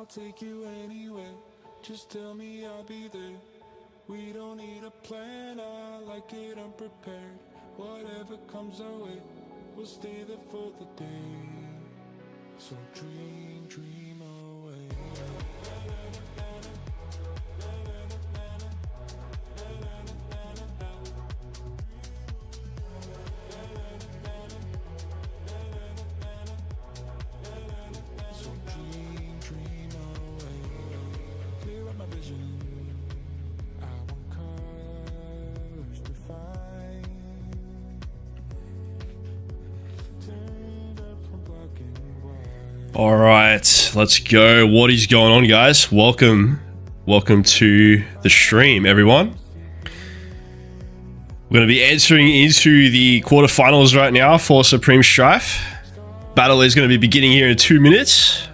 I'll take you anywhere. Just tell me I'll be there. We don't need a plan, I like it unprepared. Whatever comes our way, we'll stay there for the day. So dream, dream away. So dream, dream away. Clear up my vision. I want colors to find. Turned up from black and white. All right, let's go. What is going on, guys? Welcome to the stream, everyone. We're going to be entering into the quarterfinals right now for Supreme Strife. Battle is going to be beginning here in 2 minutes.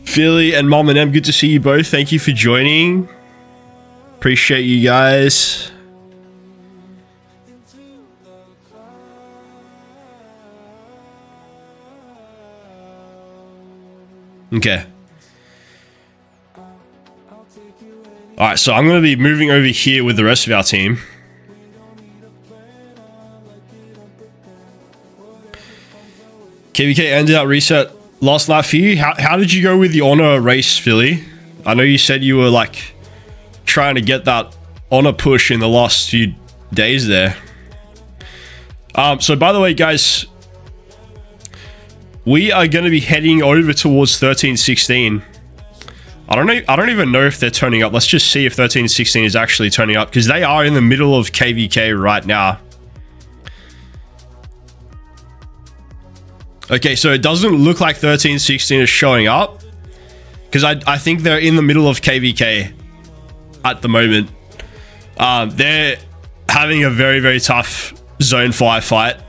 Philly and Mom and M, good to see you both. Thank you for joining. Appreciate you guys. Okay. All right, so I'm going to be moving over here with the rest of our team. KVK ended up reset last night for you. How did you go with the honor race, Philly? I know you said you were like trying to get that honor push in the last few days there. So by the way, guys, we are going to be heading over towards 13-16. I don't even know if they're turning up. Let's just see if 13-16 is actually turning up, because they are in the middle of KVK right now. Okay, so it doesn't look like 13-16 is showing up, because I think they're in the middle of KVK at the moment. They're having a very, very tough Zone 5 fight.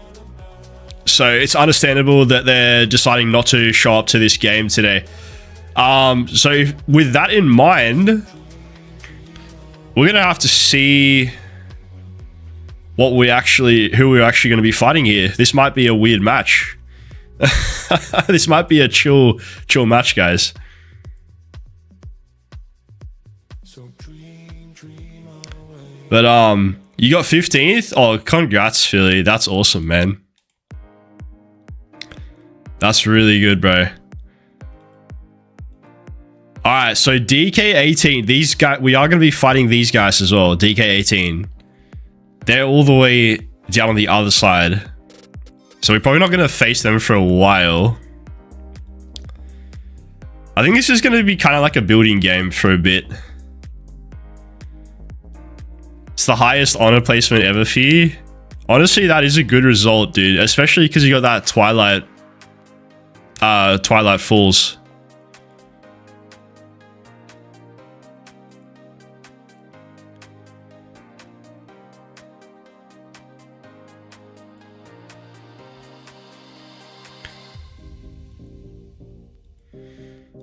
So it's understandable that they're deciding not to show up to this game today. So with that in mind, we're gonna have to see who we're actually going to be fighting here. This might be a weird match. This might be a chill match, guys. But you got 15th. Oh, congrats, Philly. That's awesome, man. That's really good, bro. All right, so DK18, these guys, we are going to be fighting these guys as well. DK18, they're all the way down on the other side, so we're probably not going to face them for a while. I think this is going to be kind of like a building game for a bit. It's the highest honor placement ever for you. Honestly, that is a good result, dude, especially because you got that Twilight Falls.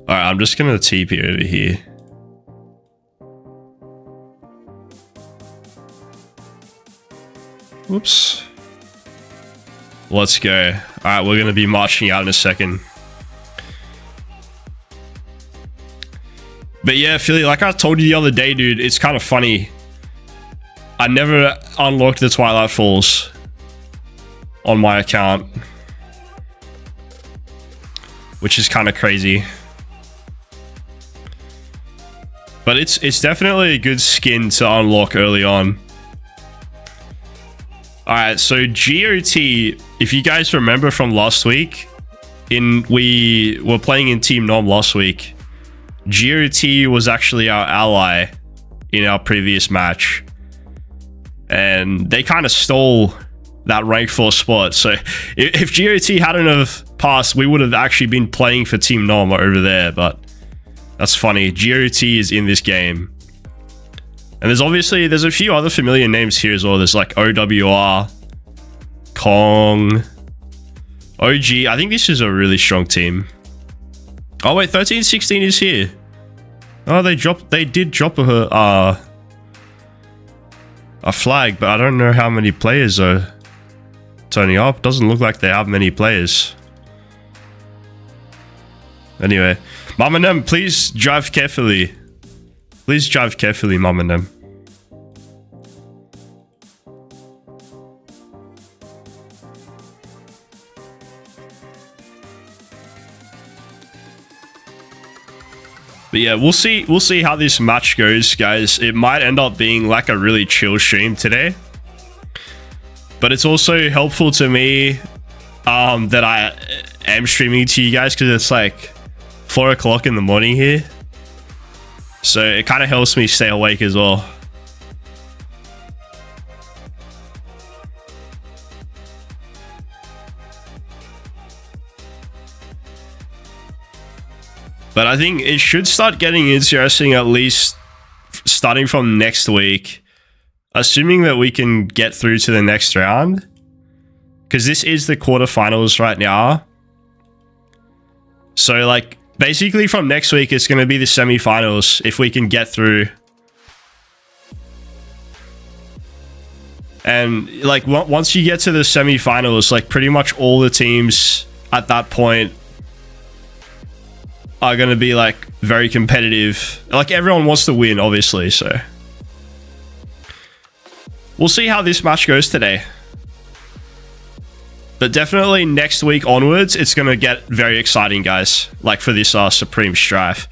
All right, I'm just gonna TP over here. Whoops. Let's go. All right, we're gonna be marching out in a second. But yeah, Philly, like I told you the other day, dude, it's kind of funny. I never unlocked the Twilight Falls on my account, which is kind of crazy. But it's definitely a good skin to unlock early on. Alright, so GOT, if you guys remember from last week, we were playing in Team Nom last week. GOT was actually our ally in our previous match. And they kind of stole that rank 4 spot. So if GOT hadn't have passed, we would have actually been playing for Team Nom over there, but that's funny. GOT is in this game. And there's a few other familiar names here as well. There's like OWR, Kong, OG. I think this is a really strong team. Oh wait, 13-16 is here. Oh, they did drop a flag, but I don't know how many players are turning up. Doesn't look like they have many players. Anyway, Mom and them, please drive carefully. Please drive carefully, Mom and them. But yeah, we'll see how this match goes, guys. It might end up being like a really chill stream today. But it's also helpful to me that I am streaming to you guys because it's like 4 o'clock in the morning here. So it kind of helps me stay awake as well. But I think it should start getting interesting, at least starting from next week. Assuming that we can get through to the next round. Because this is the quarterfinals right now. So, like, basically from next week, it's going to be the semifinals if we can get through. And, like, once you get to the semifinals, like, pretty much all the teams at that point are going to be like very competitive. Like everyone wants to win, obviously, so we'll see how this match goes today. But definitely next week onwards, it's going to get very exciting, guys, like for this Supreme Strife.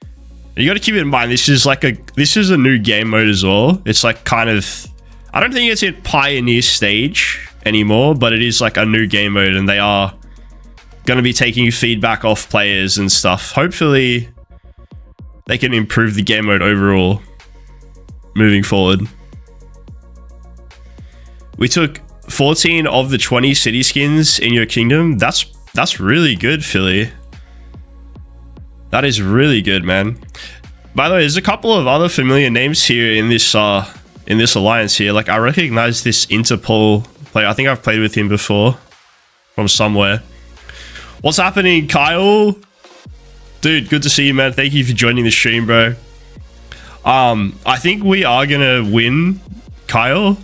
And you got to keep it in mind, this is a new game mode as well. It's like kind of, I don't think it's in Pioneer stage anymore, but it is like a new game mode, and they are going to be taking feedback off players and stuff. Hopefully they can improve the game mode overall moving forward. We took 14 of the 20 city skins in your kingdom. That's really good, Philly. That is really good, man. By the way, there's a couple of other familiar names here in this alliance here. Like I recognize this Interpol player. I think I've played with him before from somewhere. What's happening, Kyle? Dude, good to see you, man. Thank you for joining the stream, bro. I think we are gonna win, Kyle.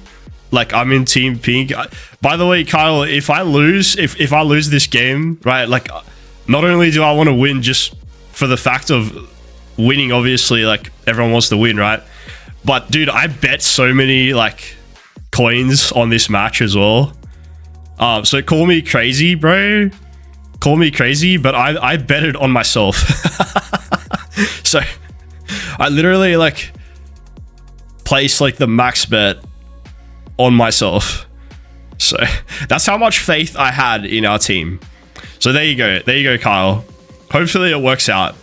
Like, I'm in Team Pink. By the way, Kyle, if I lose this game, right, like, not only do I want to win just for the fact of winning, obviously, like, everyone wants to win, right? But, dude, I bet so many, like, coins on this match as well. So call me crazy, bro. Call me crazy, but I bet it on myself. So I literally like placed like the max bet on myself. So that's how much faith I had in our team. So there you go, Kyle. Hopefully it works out.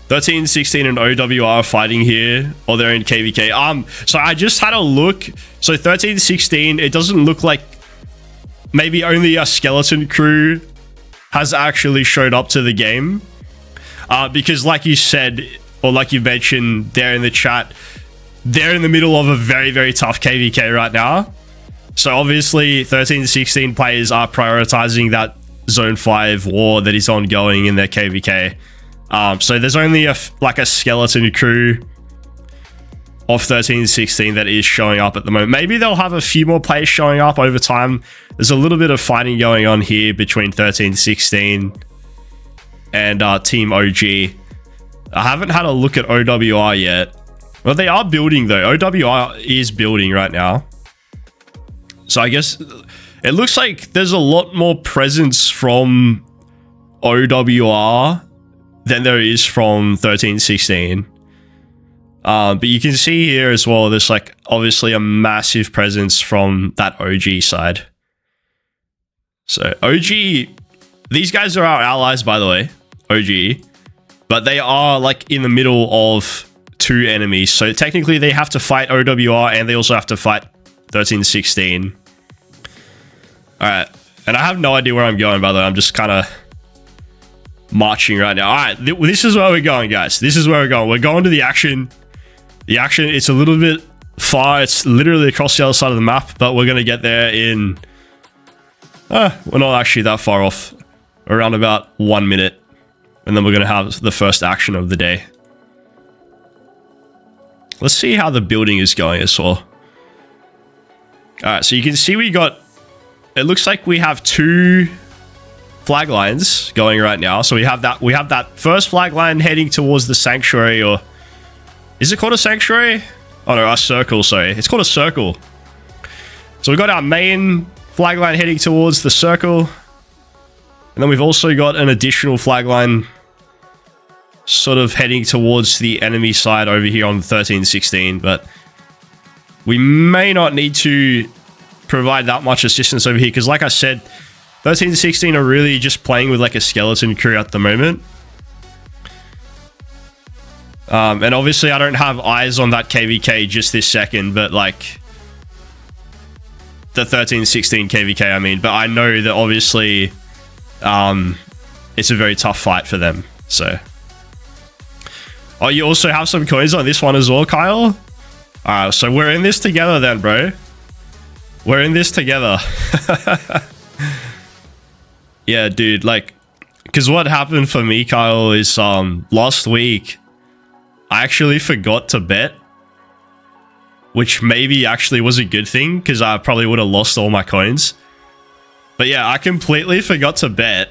13, 16, and OWR fighting here, or they're in KVK. So I just had a look. So 13, 16, it doesn't look like maybe only a skeleton crew has actually showed up to the game. Because like you said, or like you mentioned there in the chat, they're in the middle of a very, very tough KVK right now. So obviously 13, 16 players are prioritizing that Zone 5 war that is ongoing in their KVK. So there's only a skeleton crew of 13 16 that is showing up at the moment. Maybe they'll have a few more players showing up over time. There's a little bit of fighting going on here between 13 16 and Team OG. I haven't had a look at OWR yet. Well, they are building though. OWR is building right now. So I guess it looks like there's a lot more presence from OWR than there is from 13 16. But you can see here as well, there's like obviously a massive presence from that OG side. So OG, these guys are our allies, by the way, OG, but they are like in the middle of two enemies. So technically they have to fight OWR and they also have to fight 13 16. All right. And I have no idea where I'm going, by the way. I'm just kind of marching right now. All right, this is where we're going, guys. This is where we're going. We're going to the action. The action, it's a little bit far. It's literally across the other side of the map, but we're going to get there in... we're not actually that far off. Around about 1 minute. And then we're going to have the first action of the day. Let's see how the building is going as well. All right, so you can see we got it looks like we have 2 flag lines going right now. So we have that first flag line heading towards the sanctuary, or is it called a sanctuary? Oh no, a circle, sorry. It's called a circle. So we've got our main flag line heading towards the circle. And then we've also got an additional flag line sort of heading towards the enemy side over here on 1316, but we may not need to provide that much assistance over here, because like I said, 1316 are really just playing with like a skeleton crew at the moment. And obviously I don't have eyes on that KVK just this second, but like the 1316 KVK, I mean, but I know that obviously it's a very tough fight for them, so. Oh, you also have some coins on this one as well, Kyle? Alright, so we're in this together then, bro. We're in this together. Yeah, dude, like, because what happened for me, Kyle, is last week I actually forgot to bet, which maybe actually was a good thing, because I probably would have lost all my coins. But yeah, I completely forgot to bet,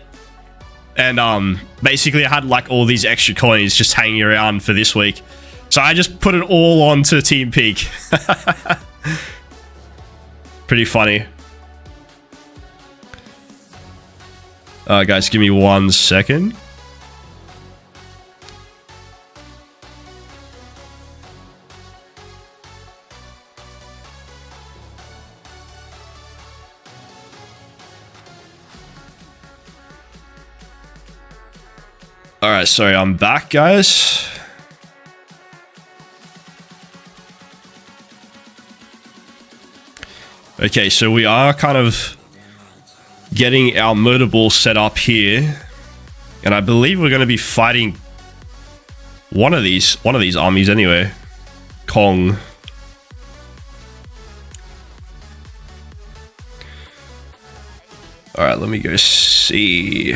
and basically I had like all these extra coins just hanging around for this week, so I just put it all onto Team Peak. Pretty funny. Guys, give me 1 second. Alright, sorry, I'm back, guys. Okay, so we are kind of getting our murder ball set up here, and I believe we're going to be fighting one of these armies anyway. Kong. All right, let me go see.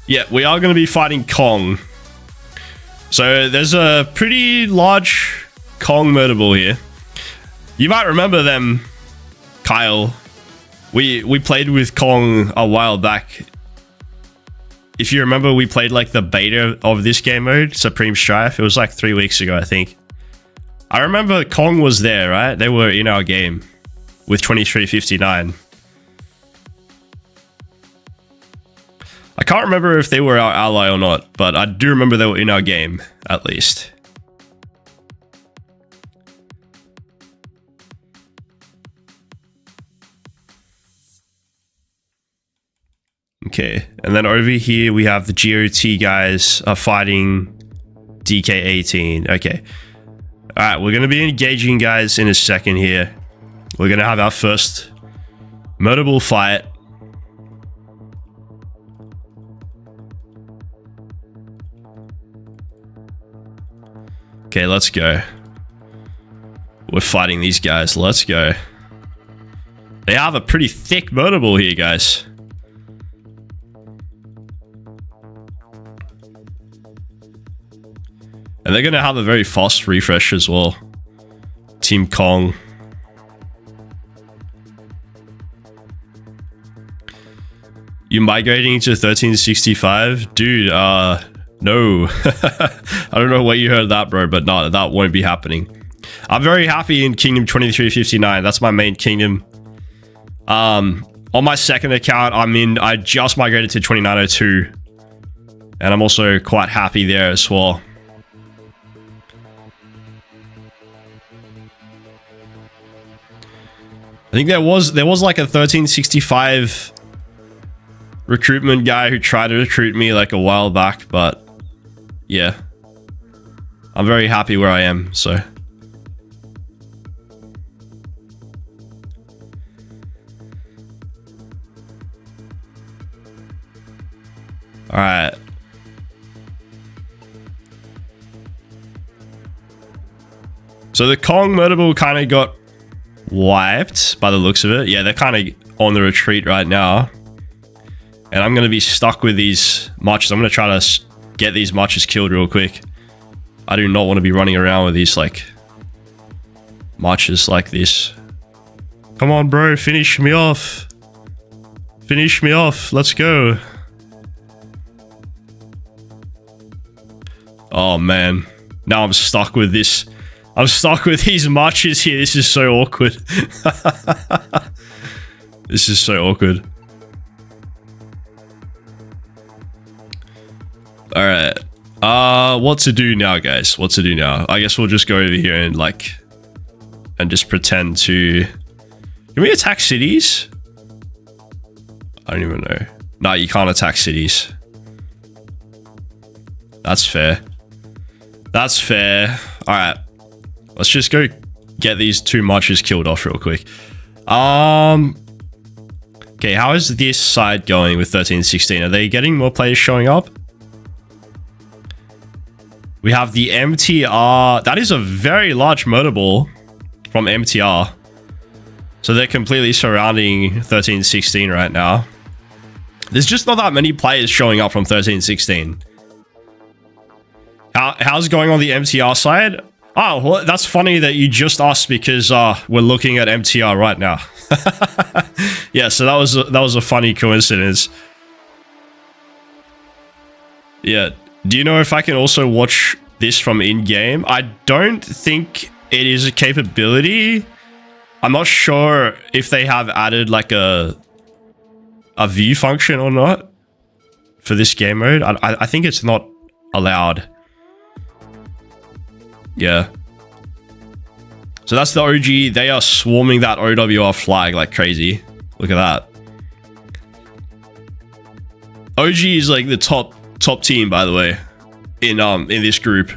Yeah, we are going to be fighting Kong. So there's a pretty large Kong murder ball here. You might remember them, Kyle. We played with Kong a while back. If you remember, we played like the beta of this game mode, Supreme Strife. It was like 3 weeks ago, I think. I remember Kong was there, right? They were in our game with 2359. I can't remember if they were our ally or not, but I do remember they were in our game, at least. Okay, and then over here we have the GOT guys are fighting DK18. Okay. Alright, we're going to be engaging guys in a second here. We're going to have our first murderable fight. Okay, let's go. We're fighting these guys. Let's go. They have a pretty thick murderable here, guys. And they're going to have a very fast refresh as well. Team Kong. You migrating to 1365? Dude, no. I don't know where you heard that, bro, but no, that won't be happening. I'm very happy in Kingdom 2359. That's my main kingdom. On my second account, I just migrated to 2902. And I'm also quite happy there as well. I think there was like a 1365 recruitment guy who tried to recruit me like a while back, but yeah, I'm very happy where I am, so. All right. So the Kong murderable kind of got wiped by the looks of it. Yeah, they're kind of on the retreat right now. And I'm going to be stuck with these marches. I'm going to try to get these marches killed real quick. I do not want to be running around with these like marches like this. Come on, bro. Finish me off. Finish me off. Let's go. Oh, man. Now I'm stuck with this. I'm stuck with these marches here. This is so awkward. This is so awkward. All right. What to do now, guys? What to do now? I guess we'll just go over here and just pretend to... Can we attack cities? I don't even know. No, you can't attack cities. That's fair. That's fair. All right. Let's just go get these 2 marches killed off real quick. Okay, how is this side going with 13-16? Are they getting more players showing up? We have the MTR. That is a very large motor ball from MTR. So they're completely surrounding 13-16 right now. There's just not that many players showing up from 13-16. How's it going on the MTR side? Oh, well, that's funny that you just asked because we're looking at MTR right now. Yeah, so that was a funny coincidence. Yeah. Do you know if I can also watch this from in-game? I don't think it is a capability. I'm not sure if they have added like a view function or not for this game mode. I think it's not allowed. Yeah. So that's the OG. They are swarming that OWR flag like crazy. Look at that. OG is like the top team, by the way, in this group.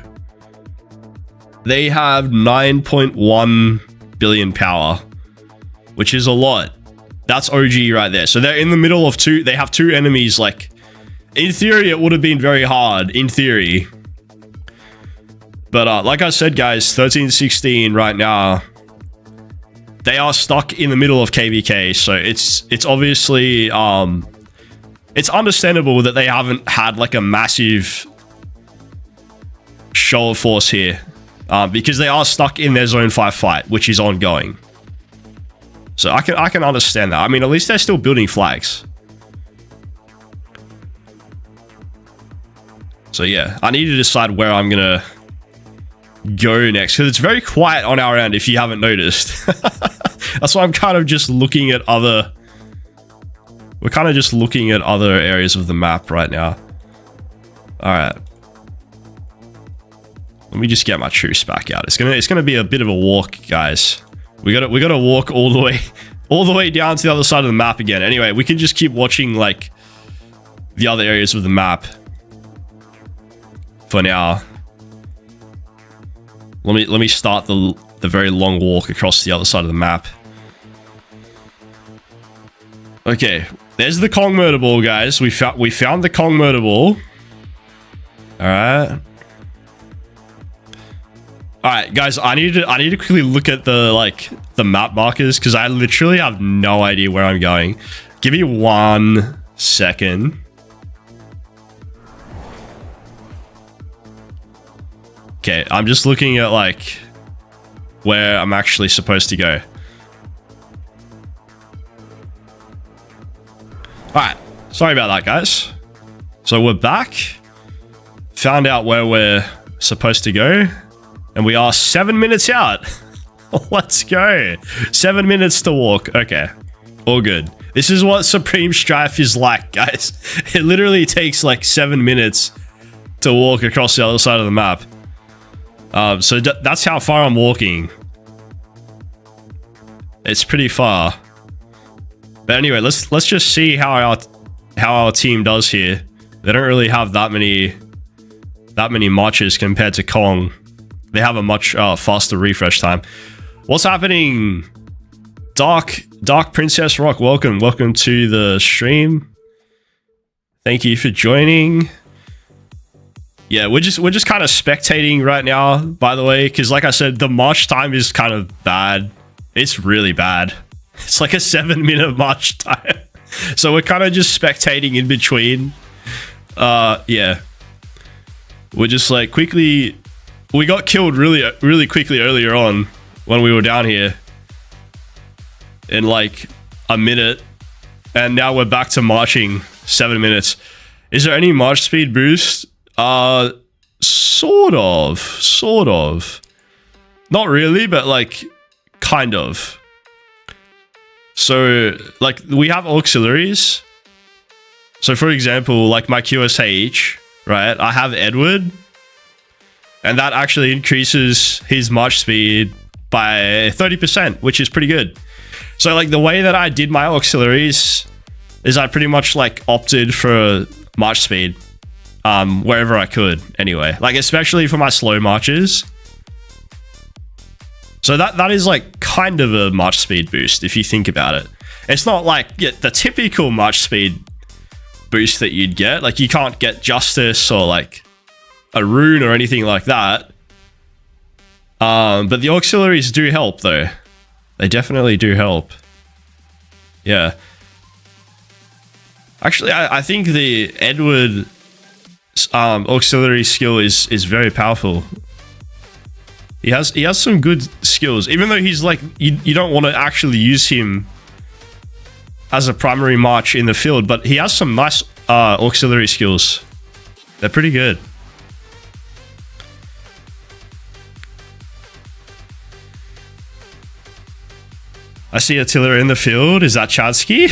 They have 9.1 billion power, which is a lot. That's OG right there. So they're in the middle of two. They have 2 enemies. Like, in theory, it would have been very hard. In theory. But like I said, guys, 13-16 right now, they are stuck in the middle of KVK. So it's obviously it's understandable that they haven't had like a massive show of force here, because they are stuck in their zone 5 fight, which is ongoing. So I can understand that. I mean, at least they're still building flags. So yeah, I need to decide where I'm gonna go next, because it's very quiet on our end if you haven't noticed. That's why I'm kind of just looking at other... We're kind of just looking at other areas of the map right now. Alright. Let me just get my troops back out. It's gonna be a bit of a walk, guys. We gotta walk all the way down to the other side of the map again. Anyway, we can just keep watching like the other areas of the map for now. Let me start the very long walk across the other side of the map. Okay, there's the Kong murder ball, guys. We found the Kong murder ball. All right. All right, guys. I need to quickly look at the map markers, because I literally have no idea where I'm going. Give me 1 second. Okay, I'm just looking at like where I'm actually supposed to go. Alright, sorry about that, guys. So we're back. Found out where we're supposed to go. And we are 7 minutes out. Let's go. 7 minutes to walk. Okay, all good. This is what Supreme Strife is like, guys. It literally takes like 7 minutes to walk across the other side of the map. So that's how far I'm walking. It's pretty far. But anyway, let's just see how our team does here. They don't really have that many marches compared to Kong. They have a much faster refresh time. What's happening? Dark Princess Rock, welcome to the stream. Thank you for joining. Yeah, we're just kind of spectating right now, by the way, because like I said, the march time is kind of bad. It's really bad. It's like a 7-minute march time. So we're kind of just spectating in between. Yeah. We're just like quickly... We got killed really quickly earlier on when we were down here. in like a minute, and now we're back to marching 7 minutes. Is there any march speed boost? Sort of. Not really, but like kind of. So like we have auxiliaries. So for example, like my QSH, right? I have Edward, and that actually increases his march speed by 30%, which is pretty good. So like the way that I did my auxiliaries is I pretty much like opted for march speed wherever I could anyway, like especially for my slow marches. So that is like kind of a march speed boost if you think about it. It's not like the typical march speed boost that you'd get. Like you can't get justice or like a rune or anything like that. But the auxiliaries do help though. They definitely do help. Yeah. Actually, I think the Edward auxiliary skill is very powerful. He has some good skills, even though he's like you don't want to actually use him as a primary march in the field, but he has some nice auxiliary skills. They're pretty good. I see Attila in the field. Is that Chadsky?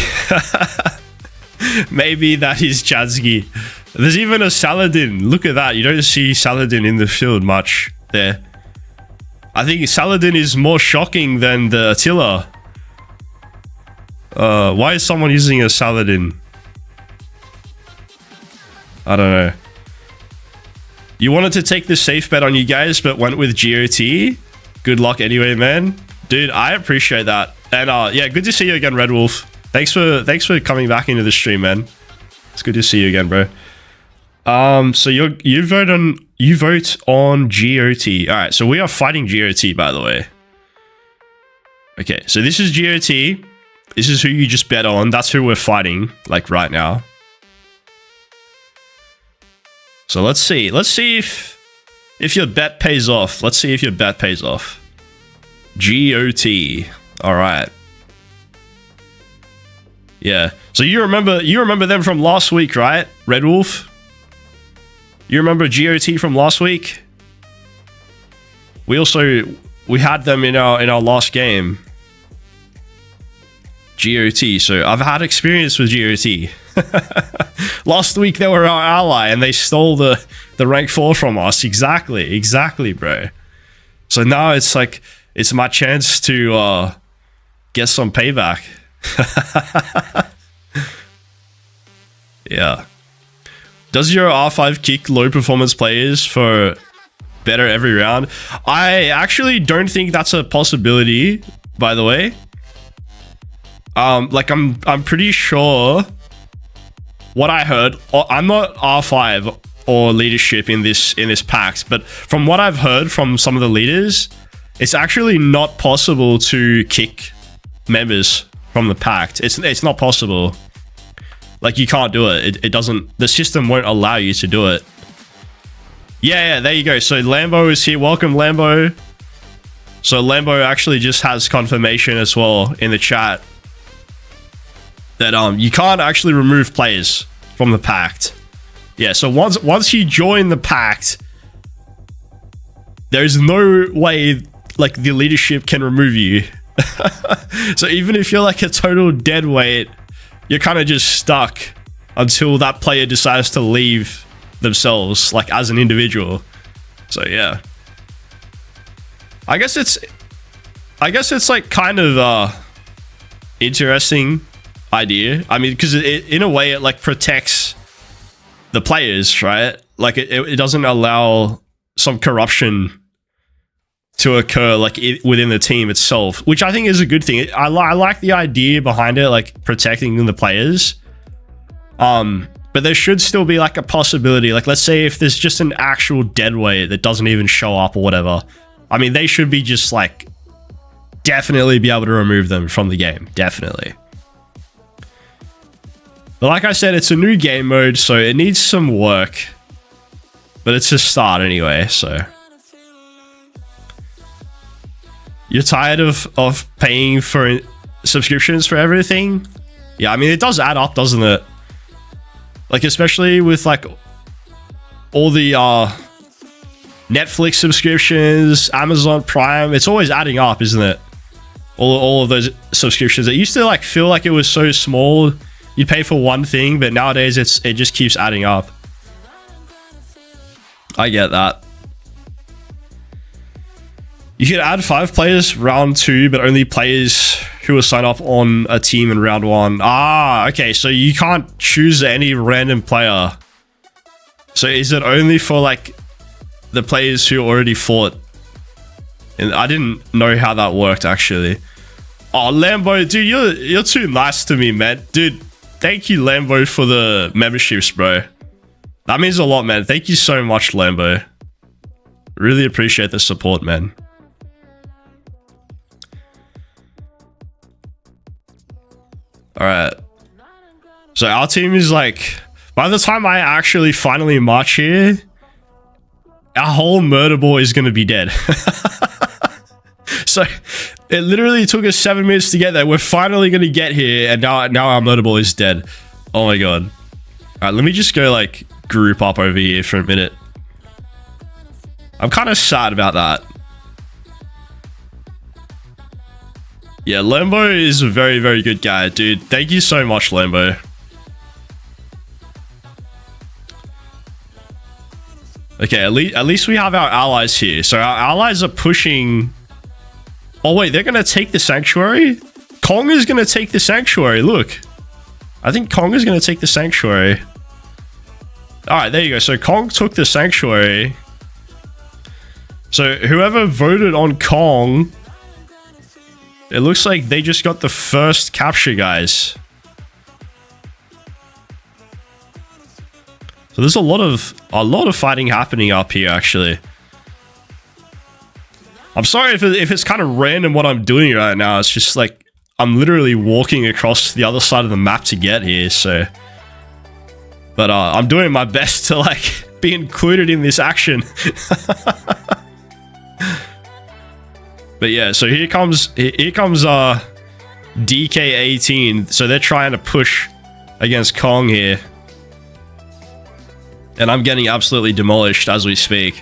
Maybe that is Chadsky. There's even a Saladin. Look at that. You don't see Saladin in the field much there. I think Saladin is more shocking than the Attila. Why is someone using a Saladin? I don't know. You wanted to take the safe bet on you guys, but went with GOT. Good luck anyway, man. Dude, I appreciate that. And yeah, good to see you again, Red Wolf. Thanks for coming back into the stream, man. It's good to see you again, bro. So you vote on GOT. All right, so we are fighting GOT, by the way. Okay, so this is GOT. This is who you just bet on. That's who we're fighting, like right now. So let's see. Let's see if your bet pays off. Let's see if your bet pays off. GOT. All right. Yeah. So you remember them from last week, right? Red Wolf? You remember GOT from last week? We had them in our last game. GOT. So I've had experience with GOT. Last week they were our ally and they stole the rank 4 from us. Exactly, bro. So now it's like it's my chance to get some payback. Yeah. Does your R5 kick low performance players for better every round? I actually don't think that's a possibility, by the way. Like I'm pretty sure what I heard, I'm not R5 or leadership in this pact, but from what I've heard from some of the leaders, it's actually not possible to kick members from the pact. It's not possible. Like you can't do it. It doesn't. The system won't allow you to do it. Yeah. There you go. So Lambo is here. Welcome, Lambo. So Lambo actually just has confirmation as well in the chat that you can't actually remove players from the pact. Yeah. So once you join the pact, there's no way like the leadership can remove you. So even if you're like a total dead weight, you're kind of just stuck until that player decides to leave themselves, like as an individual. So yeah, I guess it's like kind of interesting idea. I mean, because in a way it like protects the players, right? Like it doesn't allow some corruption to occur like within the team itself, which I think is a good thing. I like the idea behind it, like protecting the players. But there should still be like a possibility, like let's say if there's just an actual deadweight that doesn't even show up or whatever, I mean they should be just like definitely be able to remove them from the game, definitely. But like I said, it's a new game mode, so it needs some work, but it's a start anyway. So you're tired of paying for subscriptions for everything. Yeah, I mean, it does add up, doesn't it? Like, especially with like all the Netflix subscriptions, Amazon Prime, it's always adding up, isn't it? All of those subscriptions. It used to like feel like it was so small. You'd pay for one thing, but nowadays it just keeps adding up. I get that. You can add 5 players round 2, but only players who will sign up on a team in round 1. Ah, okay, so you can't choose any random player. So is it only for like the players who already fought? And I didn't know how that worked actually. Oh, Lambo, dude, you're too nice to me, man. Dude, thank you, Lambo, for the memberships, bro. That means a lot, man. Thank you so much, Lambo. Really appreciate the support, man. All right. So our team is like, by the time I actually finally march here, our whole murder ball is going to be dead. So it literally took us 7 minutes to get there. We're finally going to get here, and now our murder ball is dead. Oh my god. All right, let me just go like group up over here for a minute. I'm kind of sad about that. Yeah, Lambo is a very, very good guy, dude. Thank you so much, Lambo. Okay, at least we have our allies here. So our allies are pushing... Oh wait, they're gonna take the sanctuary? Kong is gonna take the sanctuary, look. I think Kong is gonna take the sanctuary. Alright, there you go. So Kong took the sanctuary. So whoever voted on Kong, it looks like they just got the first capture, guys. So there's a lot of fighting happening up here, actually. I'm sorry if it's kind of random what I'm doing right now. It's just like I'm literally walking across the other side of the map to get here. So, but I'm doing my best to like be included in this action. But yeah, so here comes DK18. So they're trying to push against Kong here. And I'm getting absolutely demolished as we speak.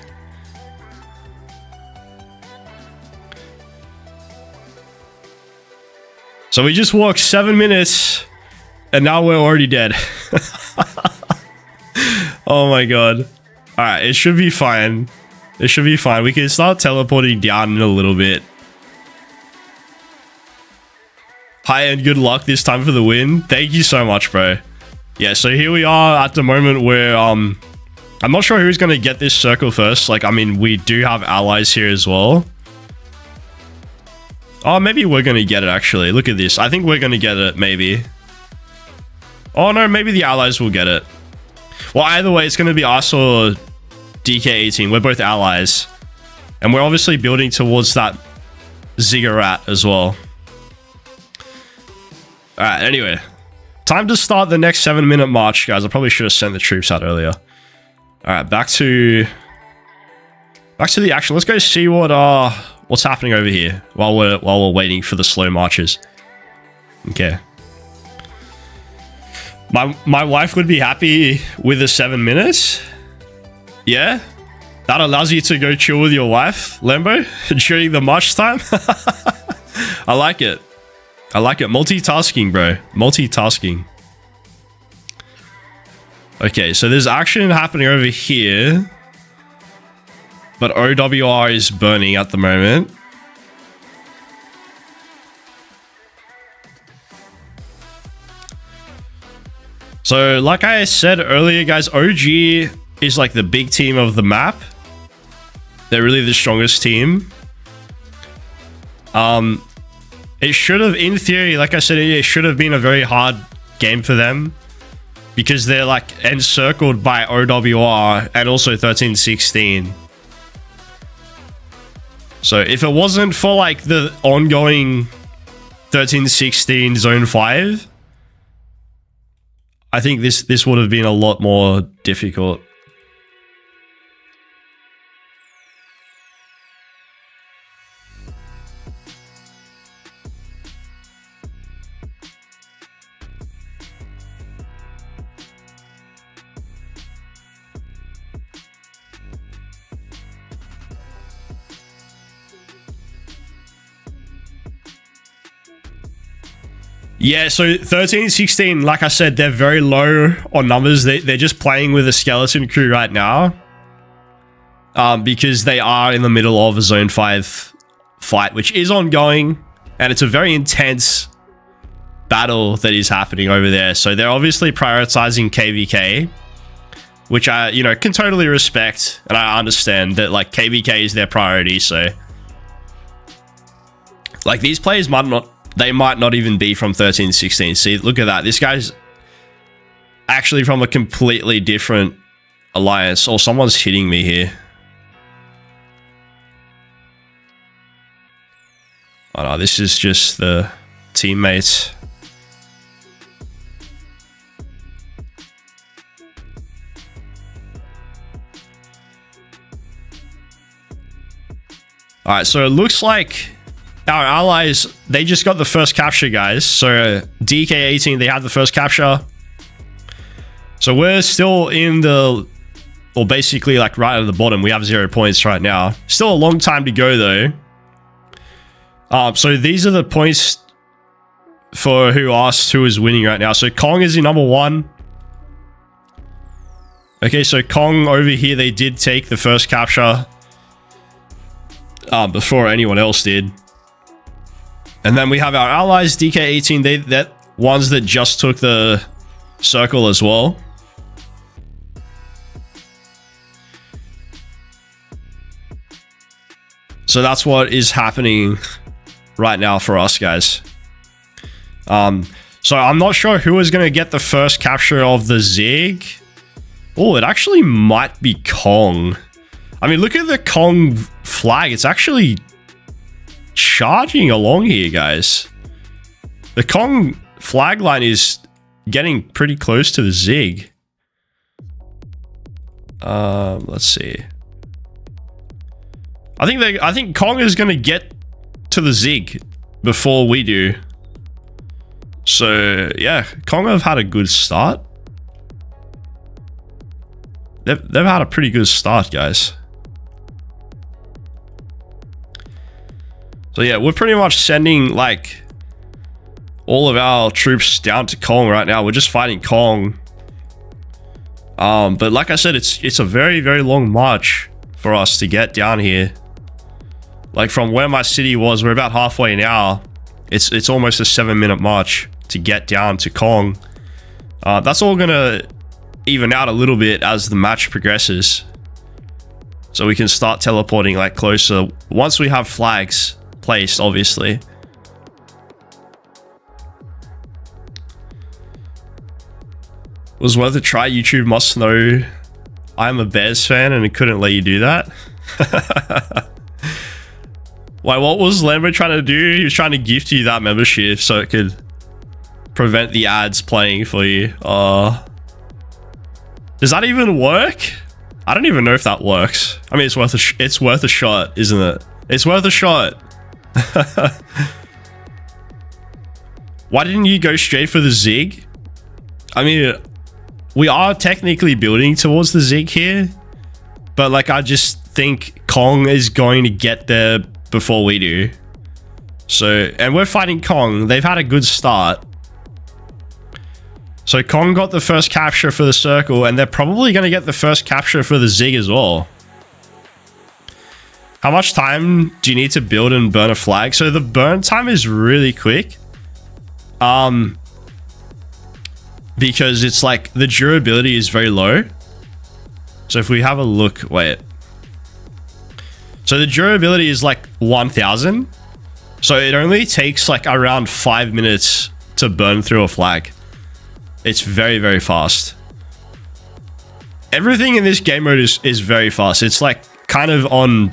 So we just walked 7 minutes and now we're already dead. Oh my god. Alright, it should be fine. It should be fine. We can start teleporting down in a little bit. Hi and good luck this time for the win. Thank you so much, bro. Yeah, so here we are at the moment where I'm not sure who's going to get this circle first. Like, I mean, we do have allies here as well. Oh, maybe we're going to get it, actually. Look at this. I think we're going to get it, maybe. Oh, no, maybe the allies will get it. Well, either way, it's going to be us or DK18. We're both allies. And we're obviously building towards that ziggurat as well. Alright, anyway. Time to start the next 7-minute march, guys. I probably should have sent the troops out earlier. Alright, back to the action. Let's go see what's happening over here while we're waiting for the slow marches. Okay. My wife would be happy with the 7 minutes. Yeah? That allows you to go chill with your wife, Lambo, during the march time. I like it. I like it. Multitasking, bro. Multitasking. Okay, so there's action happening over here. But OWR is burning at the moment. So, like I said earlier, guys, OG is like the big team of the map. They're really the strongest team. It should have, in theory, like I said, it should have been a very hard game for them. Because they're like encircled by OWR and also 1316. So if it wasn't for like the ongoing 1316 Zone 5, I think this would have been a lot more difficult. Yeah, so 13, 16, like I said, they're very low on numbers. They're just playing with a skeleton crew right now. Because they are in the middle of a Zone 5 fight, which is ongoing. And it's a very intense battle that is happening over there. So they're obviously prioritizing KVK, which I, can totally respect. And I understand that, like, KVK is their priority. So, like, these players might not even be from 13, 16. See, look at that. This guy's actually from a completely different alliance. Oh, someone's hitting me here. Oh no, this is just the teammates. Alright, so it looks like our allies, they just got the first capture, guys. So DK18, they had the first capture. So we're still in the, or basically like right at the bottom. We have 0 points right now. Still a long time to go though. So these are the points for who asked who is winning right now. So Kong is in number 1. Okay, so Kong over here, they did take the first capture before anyone else did. And then we have our allies, DK18, that ones that just took the circle as well. So that's what is happening right now for us, guys. So I'm not sure who is going to get the first capture of the Zig. Oh, it actually might be Kong. I mean, look at the Kong flag. It's actually charging along here, guys. The Kong flag line is getting pretty close to the Zig. Let's see. I think Kong is going to get to the Zig before we do. So yeah, Kong have had a good start. They've had a pretty good start, guys. So yeah, we're pretty much sending like all of our troops down to Kong right now. We're just fighting Kong. But like I said, it's a very, very long march for us to get down here. Like from where my city was, we're about halfway now. It's almost a 7-minute march to get down to Kong. That's all gonna even out a little bit as the match progresses. So we can start teleporting like closer once we have flags placed, obviously. Was worth a try. YouTube must know I'm a Bears fan and it couldn't let you do that. Why, what was Lambo trying to do? He was trying to gift you that membership so it could prevent the ads playing for you. Does that even work? I don't even know if that works. I mean, it's worth a shot, isn't it? It's worth a shot. Why didn't you go straight for the Zig? I mean, we are technically building towards the Zig here, but like I just think Kong is going to get there before we do. So, and we're fighting Kong. They've had a good start. So Kong got the first capture for the circle, and they're probably going to get the first capture for the Zig as well. How much time do you need to build and burn a flag? So the burn time is really quick. Because it's like the durability is very low. So if we have a look, wait. So the durability is like 1000. So it only takes like around 5 minutes to burn through a flag. It's very, very fast. Everything in this game mode is very fast. It's like kind of on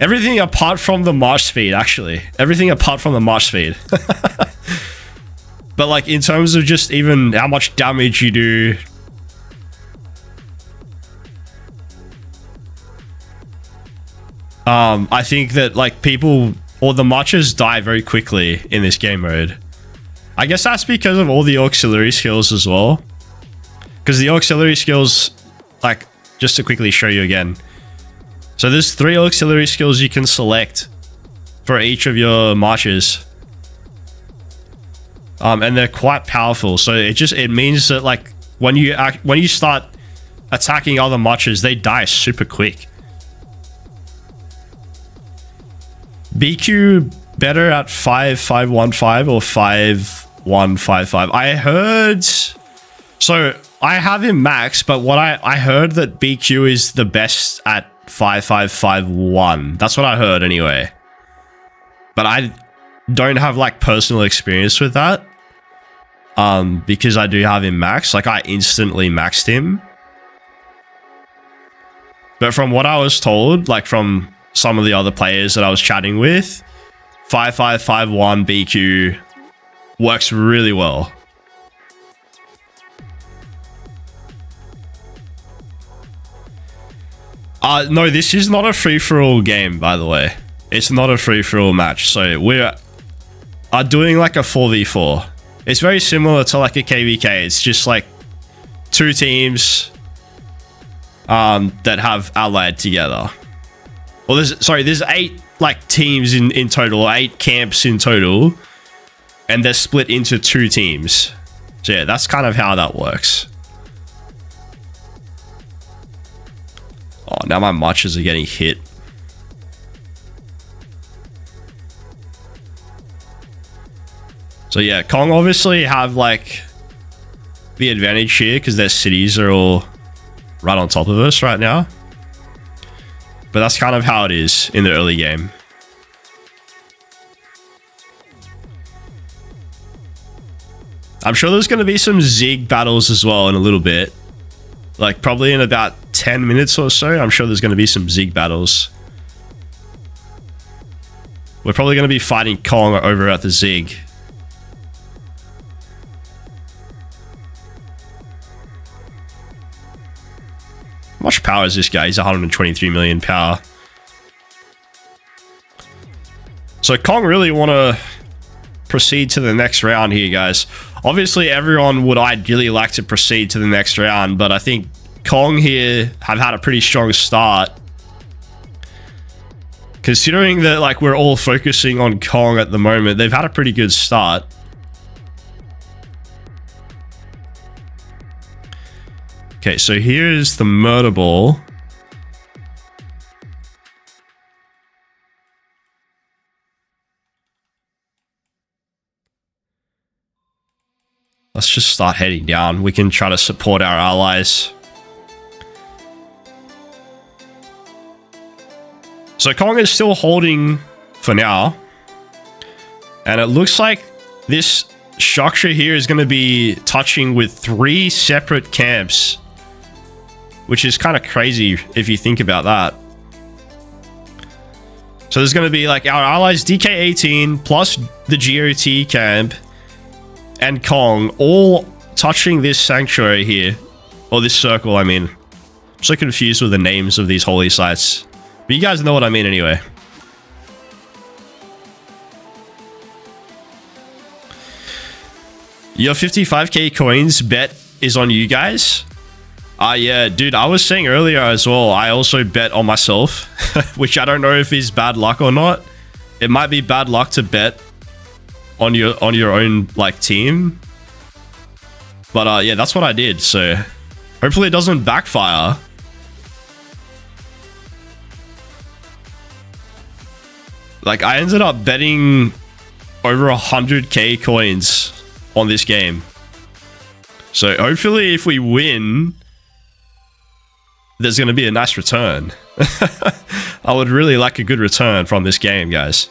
everything apart from the march speed, actually. Everything apart from the march speed. But like in terms of just even how much damage you do. I think that like people or the marchers die very quickly in this game mode. I guess that's because of all the auxiliary skills as well. Because the auxiliary skills, like just to quickly show you again. So there's 3 auxiliary skills you can select for each of your marches. and they're quite powerful. So it means that like when you start attacking other matches, they die super quick. BQ better at 5.515 or 5.155. I heard, so I have him max, but what I heard that BQ is the best at 5.551. That's what I heard anyway. But I don't have like personal experience with that. Because I do have him max. Like I instantly maxed him. But from what I was told, like from some of the other players that I was chatting with, 5.551 BQ works really well. No, this is not a free-for-all game, by the way. It's not a free-for-all match. So we are doing like a 4v4. It's very similar to like a KVK. It's just like two teams that have allied together. Well, there's 8 like teams in total, 8 camps in total, and they're split into 2 teams. So yeah, that's kind of how that works. Oh, now my matches are getting hit. So yeah, Kong obviously have like the advantage here because their cities are all right on top of us right now. But that's kind of how it is in the early game. I'm sure there's going to be some Zig battles as well in a little bit. Like probably in about 10 minutes or so, I'm sure there's going to be some Zig battles. We're probably going to be fighting Kong over at the Zig. How much power is this guy? He's 123 million power. So Kong really want to proceed to the next round here, guys. Obviously, everyone would ideally like to proceed to the next round, but I think Kong here have had a pretty strong start. Considering that like we're all focusing on Kong at the moment, they've had a pretty good start. Okay, so here's the murder ball. Let's just start heading down. We can try to support our allies. So Kong is still holding for now. And it looks like this structure here is going to be touching with 3 separate camps. Which is kind of crazy if you think about that. So there's going to be like our allies DK18 plus the GOT camp and Kong all touching this sanctuary here. Or this circle, I mean. I'm so confused with the names of these holy sites. But you guys know what I mean anyway. Your 55k coins bet is on you guys. Yeah, dude, I was saying earlier as well, I also bet on myself, which I don't know if is bad luck or not. It might be bad luck to bet on your own like team. But yeah, that's what I did. So hopefully it doesn't backfire. Like I ended up betting over 100k coins on this game. So hopefully if we win, there's going to be a nice return. I would really like a good return from this game, guys.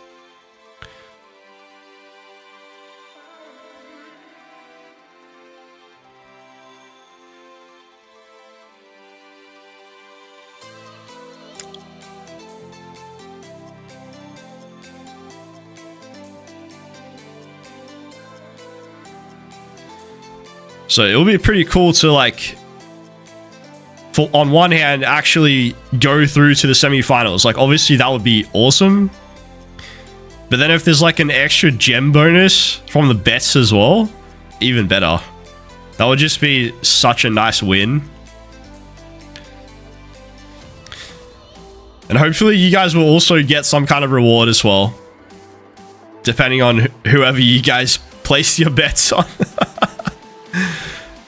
So it would be pretty cool to like, on one hand, actually go through to the semifinals. Like obviously that would be awesome. But then if there's like an extra gem bonus from the bets as well, even better. That would just be such a nice win. And hopefully you guys will also get some kind of reward as well. Depending on whoever you guys placed your bets on.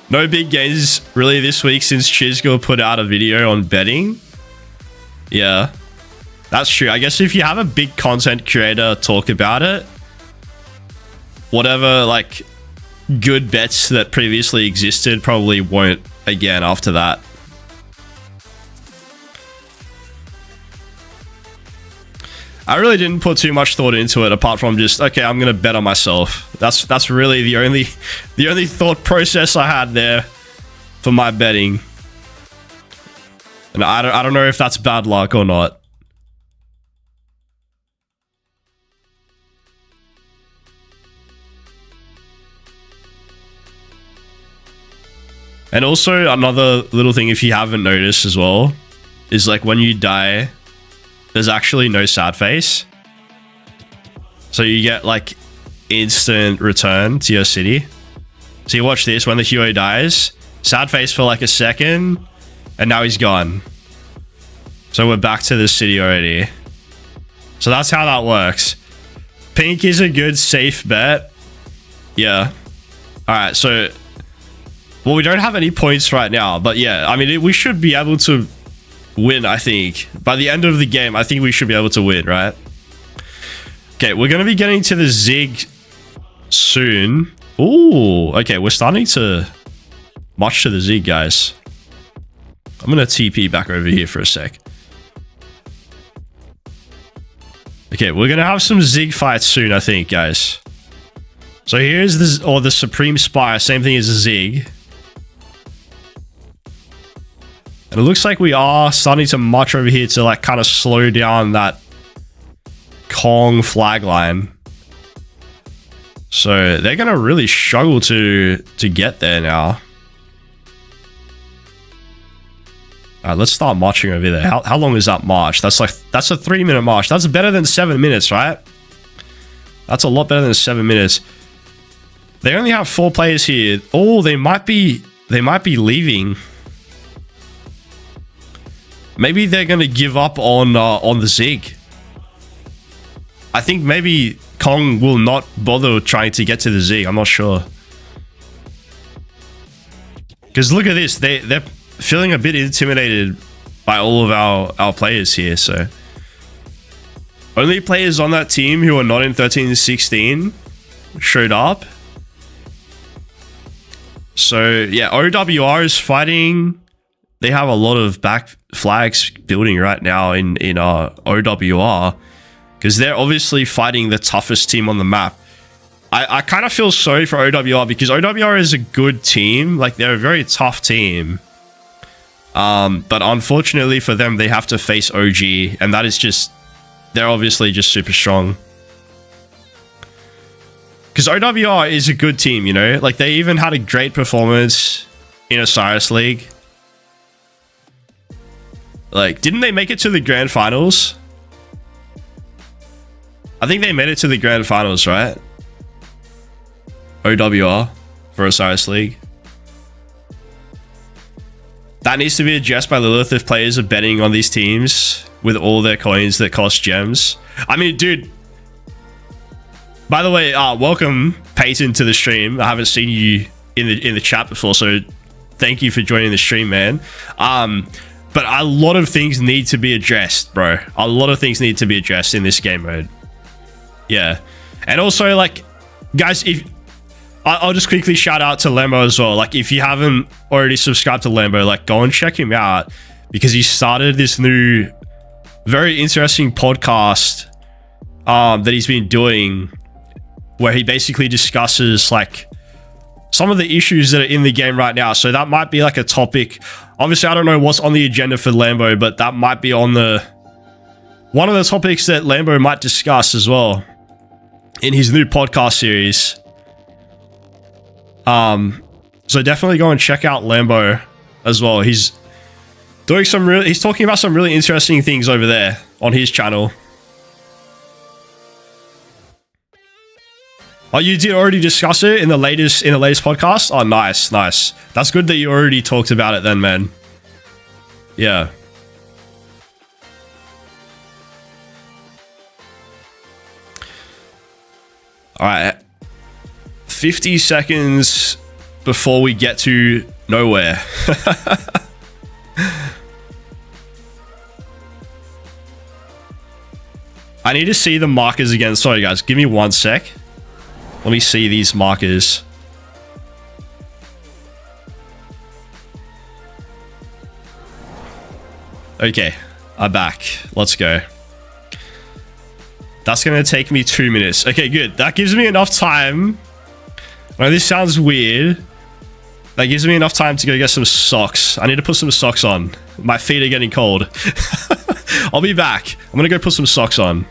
No big gains really this week since Chizgo put out a video on betting. Yeah, that's true. I guess if you have a big content creator talk about it, whatever like good bets that previously existed probably won't again after that. I really didn't put too much thought into it apart from just, okay, I'm gonna bet on myself. That's really the only thought process I had there for my betting. And I don't know if that's bad luck or not. And also another little thing, if you haven't noticed as well, is like when you die, there's actually no sad face. So you get like instant return to your city. So you watch this, when the hero dies, sad face for like a second, and now he's gone. So we're back to the city already. So that's how that works. Pink is a good safe bet. Yeah. Alright, so... Well, we don't have any points right now, but yeah, I mean, we should be able to win, I think. By the end of the game, I think we should be able to win, right? Okay, we're going to be getting to the Zig soon. Ooh, okay, we're starting to march to the Zig, guys. I'm going to TP back over here for a sec. Okay, we're going to have some Zig fights soon, I think, guys. So here's this, or the Supreme Spire, same thing as a Zig. And it looks like we are starting to march over here to like kind of slow down that Kong flag line. So they're going to really struggle to get there now. All right, let's start marching over there. How long is that march? That's a 3-minute march. That's better than 7 minutes, right? That's a lot better than 7 minutes. They only have 4 players here. Oh, they might be leaving. Maybe they're going to give up on the Zig. I think maybe Kong will not bother trying to get to the Zig. I'm not sure. Because look at this. They're feeling a bit intimidated by all of our players here. So only players on that team who are not in 13 and 16 showed up. So yeah, OWR is fighting. They have a lot of back flags building right now in OWR because they're obviously fighting the toughest team on the map. I kind of feel sorry for OWR because OWR is a good team. Like, they're a very tough team. But unfortunately for them, they have to face OG, and that is just... They're obviously just super strong. Because OWR is a good team, you know? Like, they even had a great performance in Osiris League. Like, didn't they make it to the grand finals? I think they made it to the grand finals, right? OWR for Osiris League. That needs to be addressed by Lilith if players are betting on these teams with all their coins that cost gems. I mean, dude. By the way, welcome Peyton to the stream. I haven't seen you in the chat before, so thank you for joining the stream, man. But a lot of things need to be addressed, bro. A lot of things need to be addressed in this game mode. Yeah. And also, like, guys, if... I'll just quickly shout out to Lambo as well. Like, if you haven't already subscribed to Lambo, like, go and check him out. Because he started this new, very interesting podcast that he's been doing, where he basically discusses, like, some of the issues that are in the game right now. So that might be like a topic. Obviously, I don't know what's on the agenda for Lambo, but that might be on the... one of the topics that Lambo might discuss as well in his new podcast series. So definitely go and check out Lambo as well. He's doing he's talking about some really interesting things over there on his channel. Oh, you did already discuss it in the latest podcast? Oh, nice, nice. That's good that you already talked about it then, man. Yeah. All right. 50 seconds before we get to nowhere. I need to see the markers again. Sorry, guys. Give me 1 sec. Let me see these markers. Okay, I'm back. Let's go. That's going to take me 2 minutes. Okay, good. That gives me enough time. I know this sounds weird. That gives me enough time to go get some socks. I need to put some socks on. My feet are getting cold. I'll be back. I'm going to go put some socks on.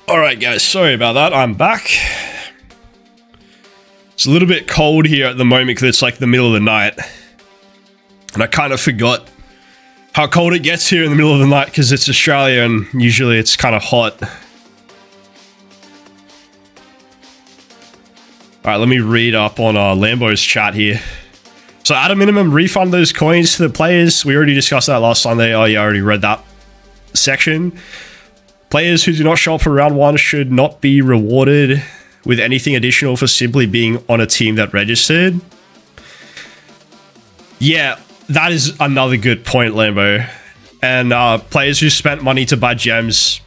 Alright guys, sorry about that. I'm back. It's a little bit cold here at the moment because it's like the middle of the night. And I kind of forgot how cold it gets here in the middle of the night because it's Australia and usually it's kind of hot. Alright, let me read up on Lambo's chat here. So at a minimum, refund those coins to the players. We already discussed that last Sunday. Oh yeah, I already read that section. Players who do not show up for round 1 should not be rewarded with anything additional for simply being on a team that registered. Yeah, that is another good point, Lambo. And players who spent money to buy gems,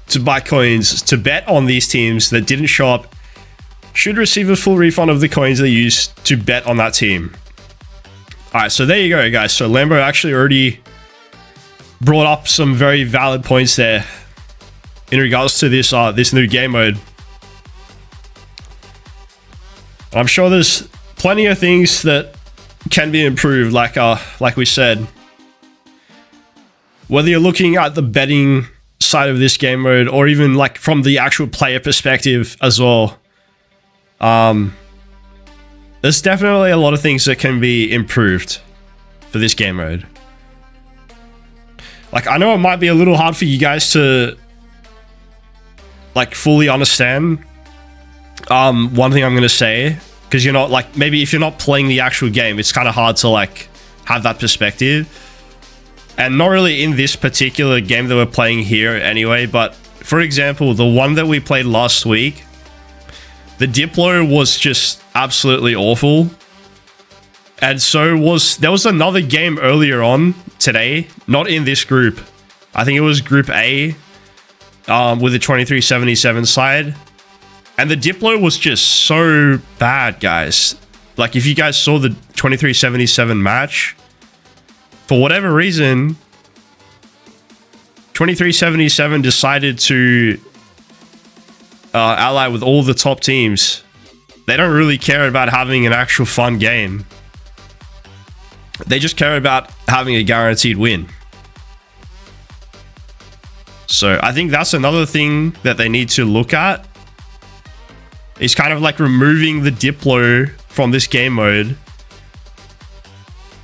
to buy coins, to bet on these teams that didn't show up should receive a full refund of the coins they used to bet on that team. Alright, so there you go, guys. So Lambo actually already brought up some very valid points there in regards to this this new game mode. I'm sure there's plenty of things that can be improved, like we said. Whether you're looking at the betting side of this game mode or even like from the actual player perspective as well. There's definitely a lot of things that can be improved for this game mode. Like, I know it might be a little hard for you guys to like fully understand one thing I'm going to say, because you're not like, maybe if you're not playing the actual game, it's kind of hard to like have that perspective. And not really in this particular game that we're playing here anyway, but for example, the one that we played last week, the Diplo was just absolutely awful. And so there was another game earlier on today, not in this group. I think it was Group A with the 2377 side. And the Diplo was just so bad, guys. Like, if you guys saw the 2377 match, for whatever reason, 2377 decided to ally with all the top teams. They don't really care about having an actual fun game. They just care about having a guaranteed win. So I think that's another thing that they need to look at. Is kind of like removing the Diplo from this game mode.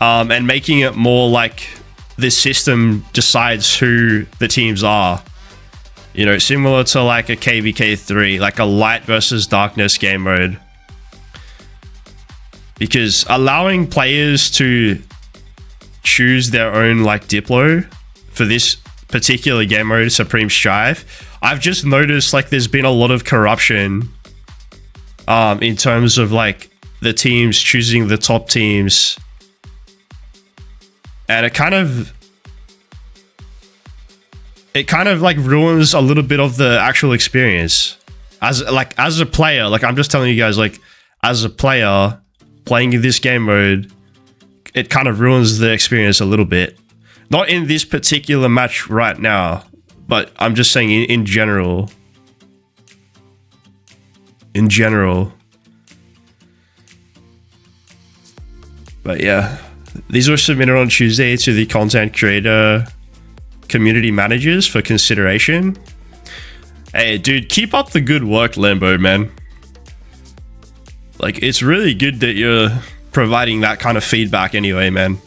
And making it more like this system decides who the teams are. You know, similar to like a KVK3, like a light versus darkness game mode. Because allowing players to choose their own like Diplo for this particular game mode, Supreme Strife, I've just noticed like there's been a lot of corruption in terms of like the teams choosing the top teams. And it kind of like ruins a little bit of the actual experience. As a player, like I'm just telling you guys, like as a player playing in this game mode, it kind of ruins the experience a little bit. Not in this particular match right now, but I'm just saying in general. In general. But yeah, these were submitted on Tuesday to the content creator community managers for consideration. Hey, dude, keep up the good work, Lambo, man. Like, it's really good that you're providing that kind of feedback anyway, man.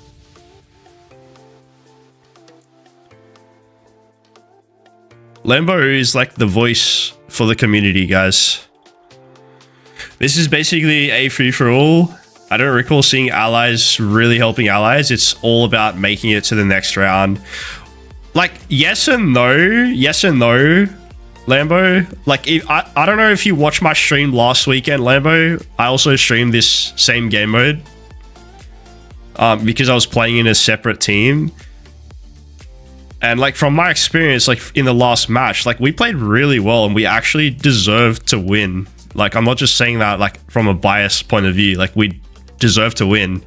Lambo is like the voice for the community, guys. This is basically a free-for-all. I don't recall seeing allies really helping allies. It's all about making it to the next round. Like, yes and no. Yes and no, Lambo. Like, I don't know if you watched my stream last weekend, Lambo. I also streamed this same game mode. Because I was playing in a separate team. And, like, from my experience, like, in the last match, like, we played really well and we actually deserved to win. Like, I'm not just saying that, like, from a biased point of view. Like, we deserve to win,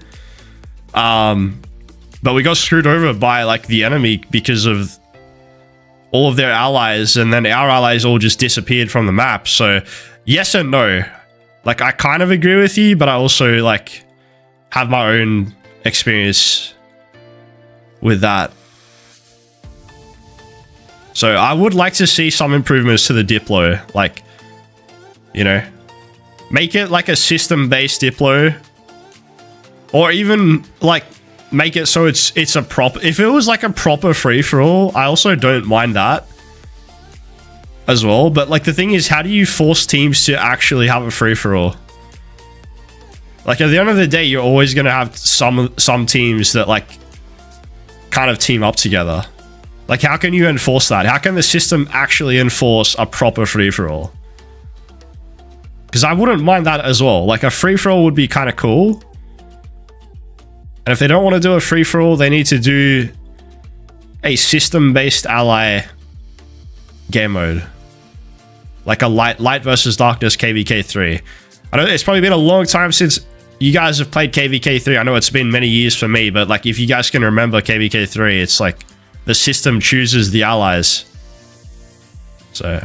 but we got screwed over by like the enemy because of all of their allies, and then our allies all just disappeared from the map. So yes and no. Like, I kind of agree with you, but I also like have my own experience with that. So I would like to see some improvements to the Diplo, like, you know, make it like a system-based Diplo. Or even, like, make it so it's a proper... If it was, like, a proper free-for-all, I also don't mind that as well. But, like, the thing is, how do you force teams to actually have a free-for-all? Like, at the end of the day, you're always going to have some teams that, like, kind of team up together. Like, how can you enforce that? How can the system actually enforce a proper free-for-all? Because I wouldn't mind that as well. Like, a free-for-all would be kind of cool. And if they don't want to do a free-for-all, they need to do a system-based ally game mode. Like a light versus darkness KVK 3. I know it's probably been a long time since you guys have played KVK 3. I know it's been many years for me, but like if you guys can remember KVK 3, it's like the system chooses the allies. So...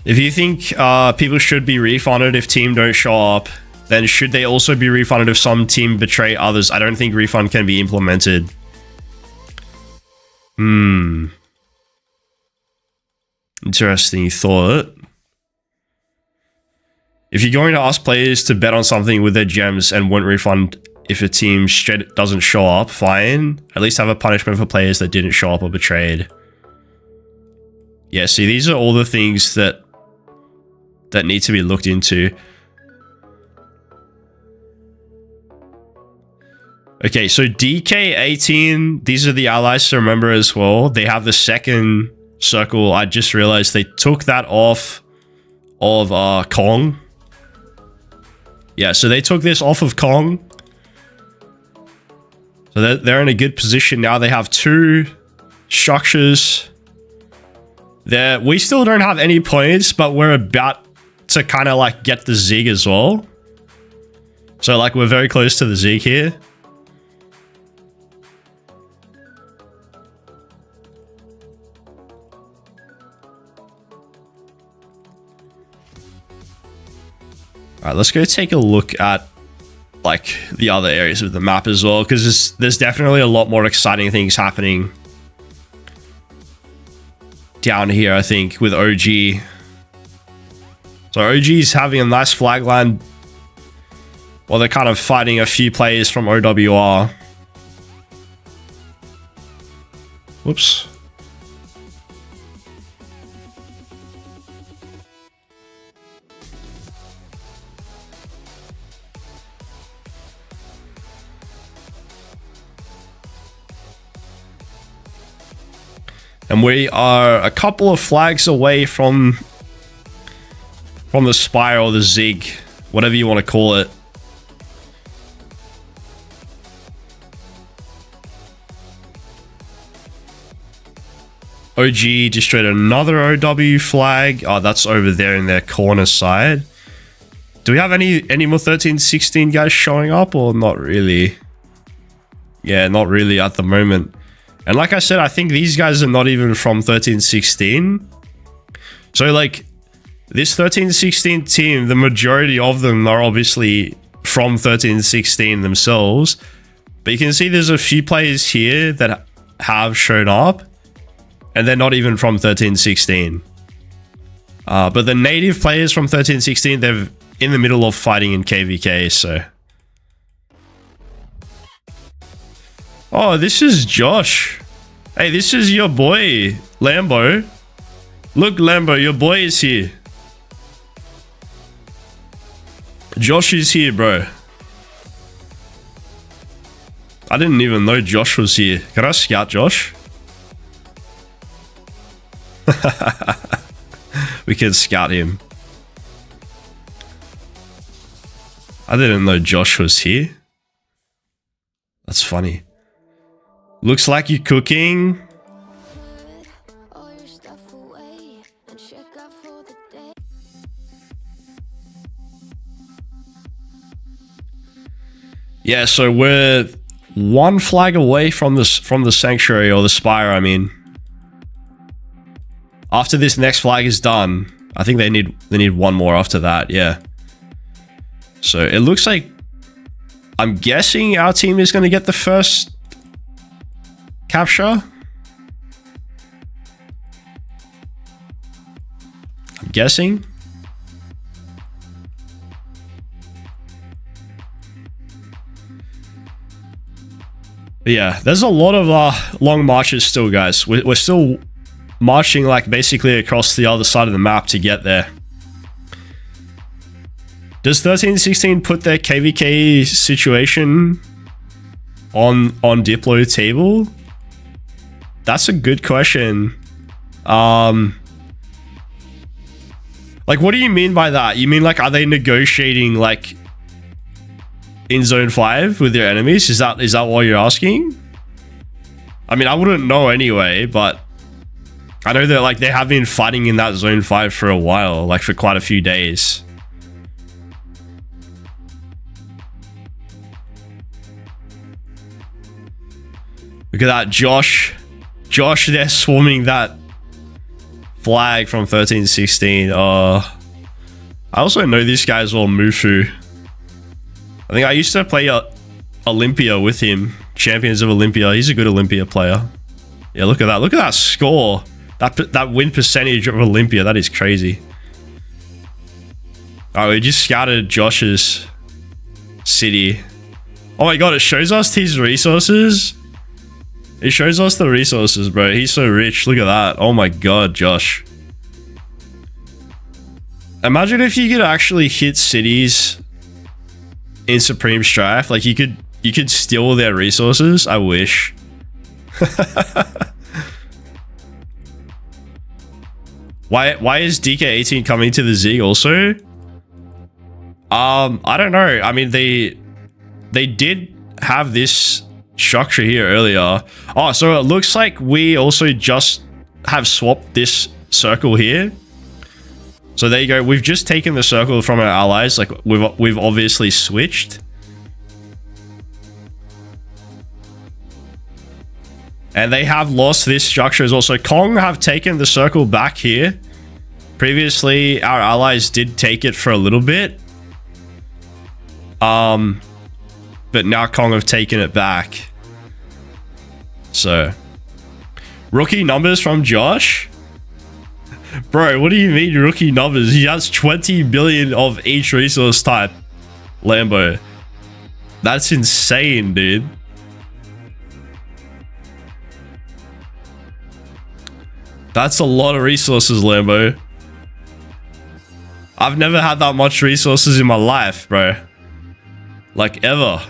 If you think people should be refunded if team don't show up, then should they also be refunded if some team betray others? I don't think refund can be implemented. Interesting thought. If you're going to ask players to bet on something with their gems and won't refund if a team straight doesn't show up, fine. At least have a punishment for players that didn't show up or betrayed. Yeah, see, these are all the things that need to be looked into. Okay, so DK18, these are the allies to remember as well. They have the second circle. I just realized they took that off of Kong. Yeah, so they took this off of Kong. So they're in a good position now. They have two structures. We still don't have any points, but we're about to kind of like get the Zig as well. So like we're very close to the Zig here. All right, let's go take a look at like the other areas of the map as well, because there's definitely a lot more exciting things happening down here, I think, with OG. So OG's having a nice flag line while they're kind of fighting a few players from OWR. Whoops. And we are a couple of flags away from the Spire or the Zig, whatever you want to call it. OG destroyed another OW flag. Oh, that's over there in their corner side. Do we have any more 13-16 guys showing up or not really? Yeah, not really at the moment. And like I said, I think these guys are not even from 13-16. So like this 13-16 team, the majority of them are obviously from 13-16 themselves. But you can see there's a few players here that have shown up. And they're not even from 13-16. But the native players from 13-16, they're in the middle of fighting in KVK, so. Oh, this is Josh. Hey, this is your boy, Lambo. Look, Lambo, your boy is here. Josh is here, bro. I didn't even know Josh was here. Can I scout Josh? We can scout him. I didn't know Josh was here. That's funny. Looks like you're cooking. Yeah, so we're one flag away from the sanctuary, or the spire, I mean. After this next flag is done, I think they need one more after that, yeah. So it looks like, I'm guessing our team is going to get the first capture. I'm guessing. But yeah, there's a lot of long marches still, guys. We're still marching like basically across the other side of the map to get there. Does 13-16 put their KVK situation on Diplo table? That's a good question. Like, what do you mean by that? You mean like, are they negotiating like in zone 5 with their enemies? Is that what you're asking? I mean, I wouldn't know anyway, but I know that like they have been fighting in that zone 5 for a while, like for quite a few days. Look at that, Josh. Josh, they're swarming that flag from 13-16. I also know this guy as well, Mufu. I think I used to play Olympia with him. Champions of Olympia. He's a good Olympia player. Yeah, look at that. Look at that score. That win percentage of Olympia. That is crazy. Oh, we just scouted Josh's city. Oh my god, it shows us his resources. It shows us the resources, bro. He's so rich. Look at that. Oh my god, Josh. Imagine if you could actually hit cities in Supreme Strife. Like you could steal their resources. I wish. Why is DK18 coming to the Z also? I don't know. I mean, they did have this structure here earlier. Oh, so it looks like we also just have swapped this circle here. So there you go. We've just taken the circle from our allies. Like we've obviously switched. And they have lost this structure as well. So Kong have taken the circle back here. Previously, our allies did take it for a little bit. But now Kong have taken it back. So, rookie numbers from Josh? Bro, what do you mean rookie numbers? He has 20 billion of each resource type. Lambo. That's insane, dude. That's a lot of resources, Lambo. I've never had that much resources in my life, bro. Like, ever.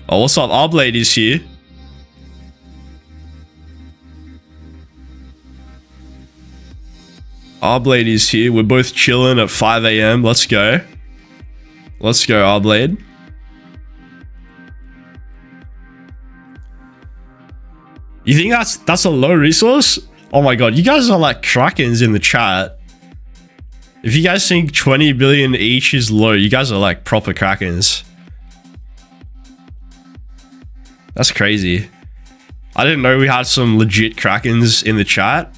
Oh, what's up? Our Blade is here. Our Blade is here. We're both chilling at 5 AM. Let's go. Let's go, Our Blade. You think that's a low resource? Oh my god, you guys are like Krakens in the chat. If you guys think 20 billion each is low, you guys are like proper Krakens. That's crazy. I didn't know we had some legit Krakens in the chat.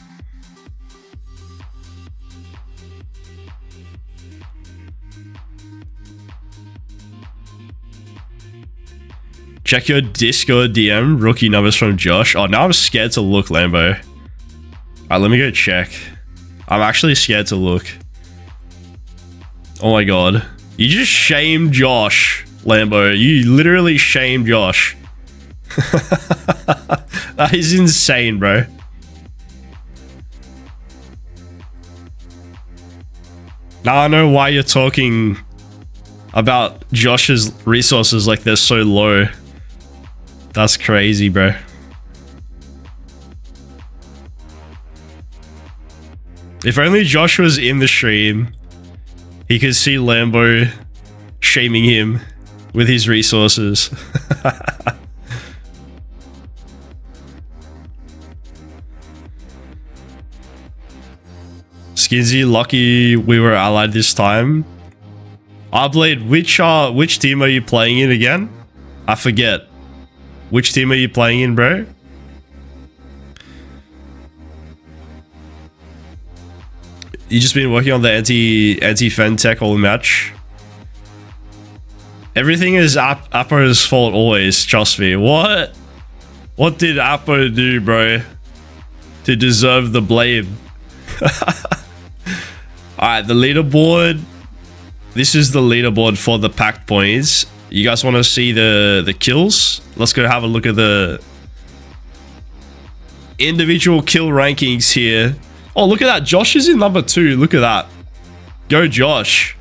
Check your Discord DM, rookie numbers from Josh. Oh, now I'm scared to look, Lambo. Alright, let me go check. I'm actually scared to look. Oh my god. You just shamed Josh, Lambo. You literally shamed Josh. That is insane, bro. Now I know why you're talking about Josh's resources like they're so low. That's crazy, bro. If only Josh was in the stream, he could see Lambo shaming him with his resources. Skinsy, lucky we were allied this time. Arblade, which team are you playing in again? I forget. Which team are you playing in, bro? You just been working on the anti-fen tech all match. Everything is Appo's fault always, trust me. What did Appo do, bro, to deserve the blame? Alright, the leaderboard. This is the leaderboard for the packed points. You guys want to see the kills? Let's go have a look at the individual kill rankings here. Oh, look at that. Josh is in number 2. Look at that. Go, Josh.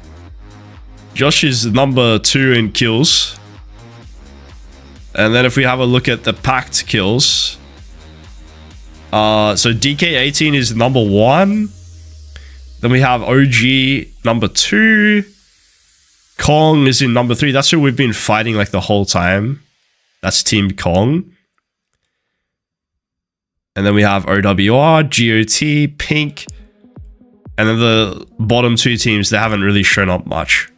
Josh is number 2 in kills. And then if we have a look at the packed kills. So DK18 is number 1. Then we have OG number 2. Kong is in number 3. That's who we've been fighting like the whole time. That's Team Kong. And then we have OWR, GOT, Pink. And then the bottom 2 teams, they haven't really shown up much.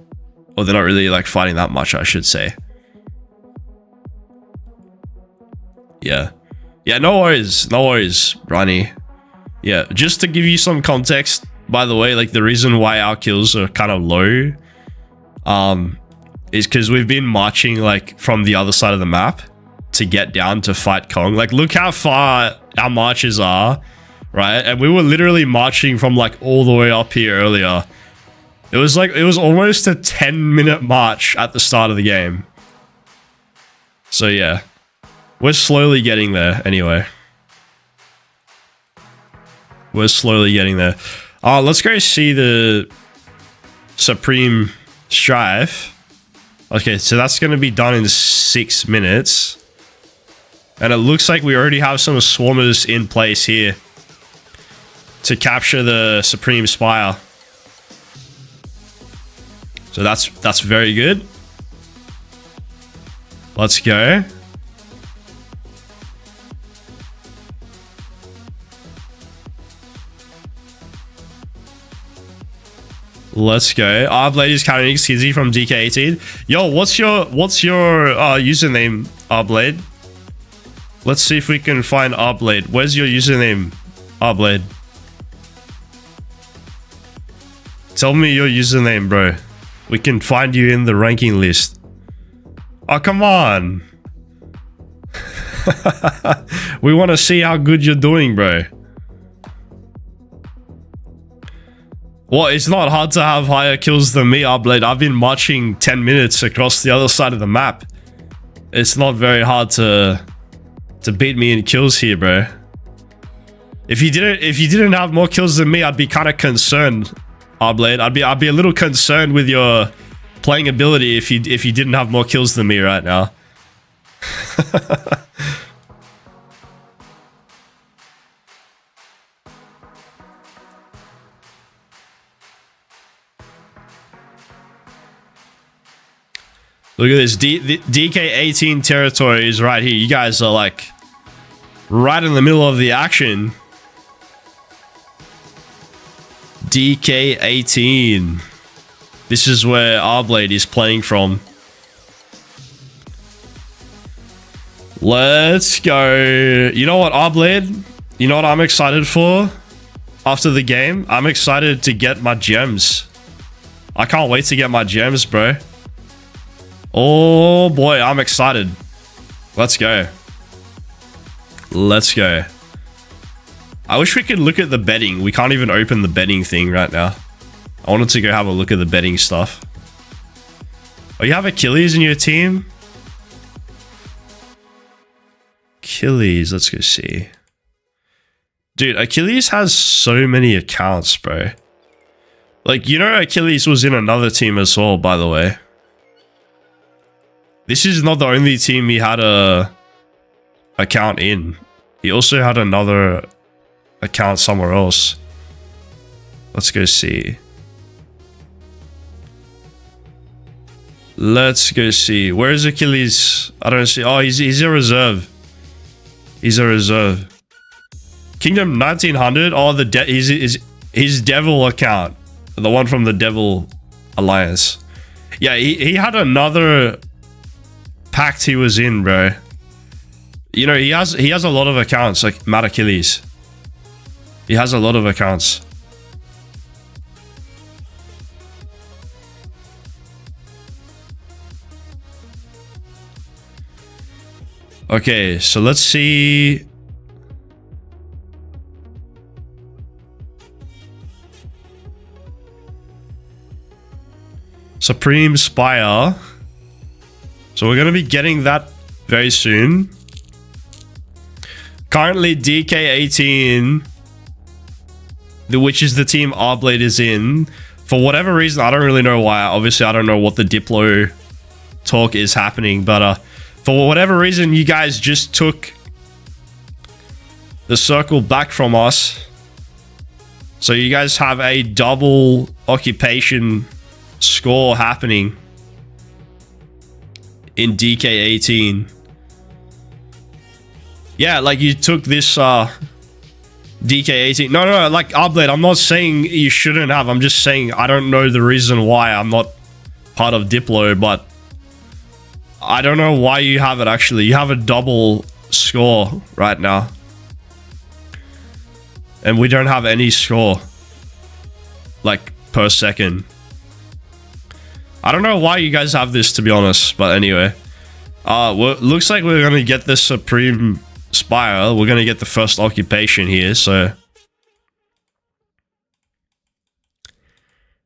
Or they're not really like fighting that much, I should say. Yeah. Yeah, no worries. No worries, Ronnie. Yeah, just to give you some context, by the way, like the reason why our kills are kind of low is because we've been marching like from the other side of the map to get down to fight Kong. Like, look how far our marches are, right? And we were literally marching from like all the way up here earlier. It was almost a 10-minute march at the start of the game. So yeah, we're slowly getting there anyway. We're slowly getting there. Let's go see the Supreme Strife. Okay, so that's going to be done in 6 minutes. And it looks like we already have some swarmers in place here to capture the Supreme Spire. So that's very good. Let's go. Let's go. Arblade is carrying Skizzy from DK18. Yo, what's your username, Arblade? Let's see if we can find Arblade. Where's your username, Arblade? Tell me your username, bro. We can find you in the ranking list. Oh, come on. We want to see how good you're doing, bro. Well, it's not hard to have higher kills than me, Arblade. I've been marching 10 minutes across the other side of the map. It's not very hard to beat me in kills here, bro. If you didn't have more kills than me, I'd be kind of concerned, Arblade. I'd be a little concerned with your playing ability if you didn't have more kills than me right now. Look at this. DK18 territory is right here. You guys are like right in the middle of the action. DK18. This is where Arblade is playing from. Let's go. You know what, Arblade? You know what I'm excited for after the game? I'm excited to get my gems. I can't wait to get my gems, bro. Oh boy, I'm excited. Let's go. Let's go. I wish we could look at the betting. We can't even open the betting thing right now. I wanted to go have a look at the betting stuff. Oh, you have Achilles in your team? Achilles, let's go see. Dude, Achilles has so many accounts, bro. Like, you know, Achilles was in another team as well, by the way. This is not the only team he had a account in. He also had another account somewhere else. Let's go see. Let's go see. Where is Achilles? I don't see. Oh, he's a reserve. He's a reserve. Kingdom 1900. Oh, his Devil account. The one from the Devil Alliance. Yeah, he had another pact he was in, bro. You know, he has a lot of accounts, like Mad Achilles. He has a lot of accounts. Okay, so let's see. Supreme Spire. So we're going to be getting that very soon. Currently DK18, which is the team Arblade is in. For whatever reason, I don't really know why. Obviously, I don't know what the Diplo talk is happening, but for whatever reason, you guys just took the circle back from us. So you guys have a double occupation score happening in DK18. Yeah, like you took this DK18. No, like Arblade, I'm not saying you shouldn't have. I'm just saying I don't know the reason why. I'm not part of Diplo, but I don't know why you have it actually. You have a double score right now. And we don't have any score. Like, per second. I don't know why you guys have this, to be honest. But anyway. Looks like we're going to get the Supreme Spire. We're going to get the first occupation here, so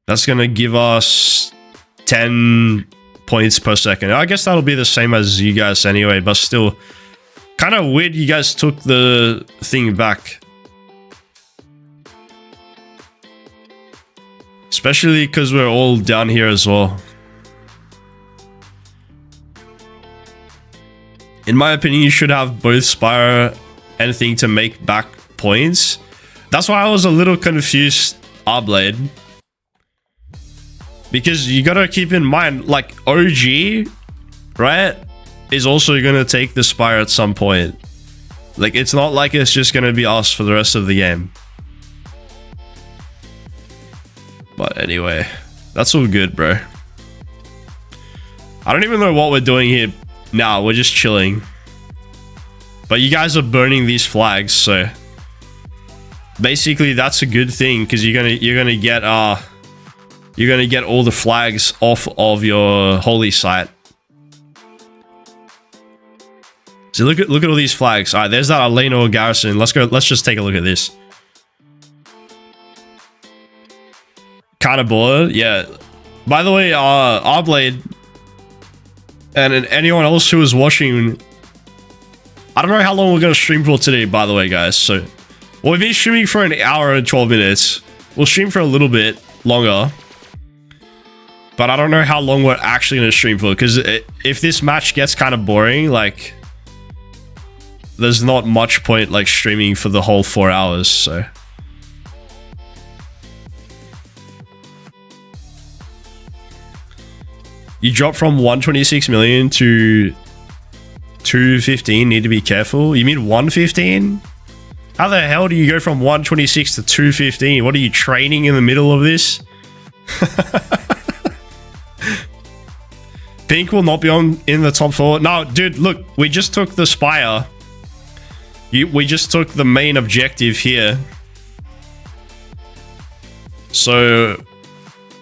that's going to give us 10 points per second. I guess that'll be the same as you guys anyway, but still kind of weird you guys took the thing back. Especially because we're all down here as well. In my opinion, you should have both Spire and Thing to make back points. That's why I was a little confused, Arblade. Because you gotta keep in mind, like, OG, right, is also gonna take the Spire at some point. Like, it's not like it's just gonna be us for the rest of the game. But anyway, that's all good, bro. I don't even know what we're doing here. Nah, we're just chilling. But you guys are burning these flags, so basically that's a good thing because you're gonna get all the flags off of your holy site. So look at all these flags. All right, there's that Aleno garrison. Let's go. Let's just take a look at this. Kind of bored, yeah. By the way, Arblade and anyone else who is watching, I don't know how long we're going to stream for today, by the way, guys. So, well, we've been streaming for an hour and 12 minutes. We'll stream for a little bit longer. But I don't know how long we're actually going to stream for. Because if this match gets kind of boring, like, there's not much point, like, streaming for the whole 4 hours, so. You dropped from 126 million to 215 need to be careful. You mean 115? How the hell do you go from 126 to 215? What are you training in the middle of this? Pink will not be in the top 4. No, dude, look, we just took the Spire. We just took the main objective here. So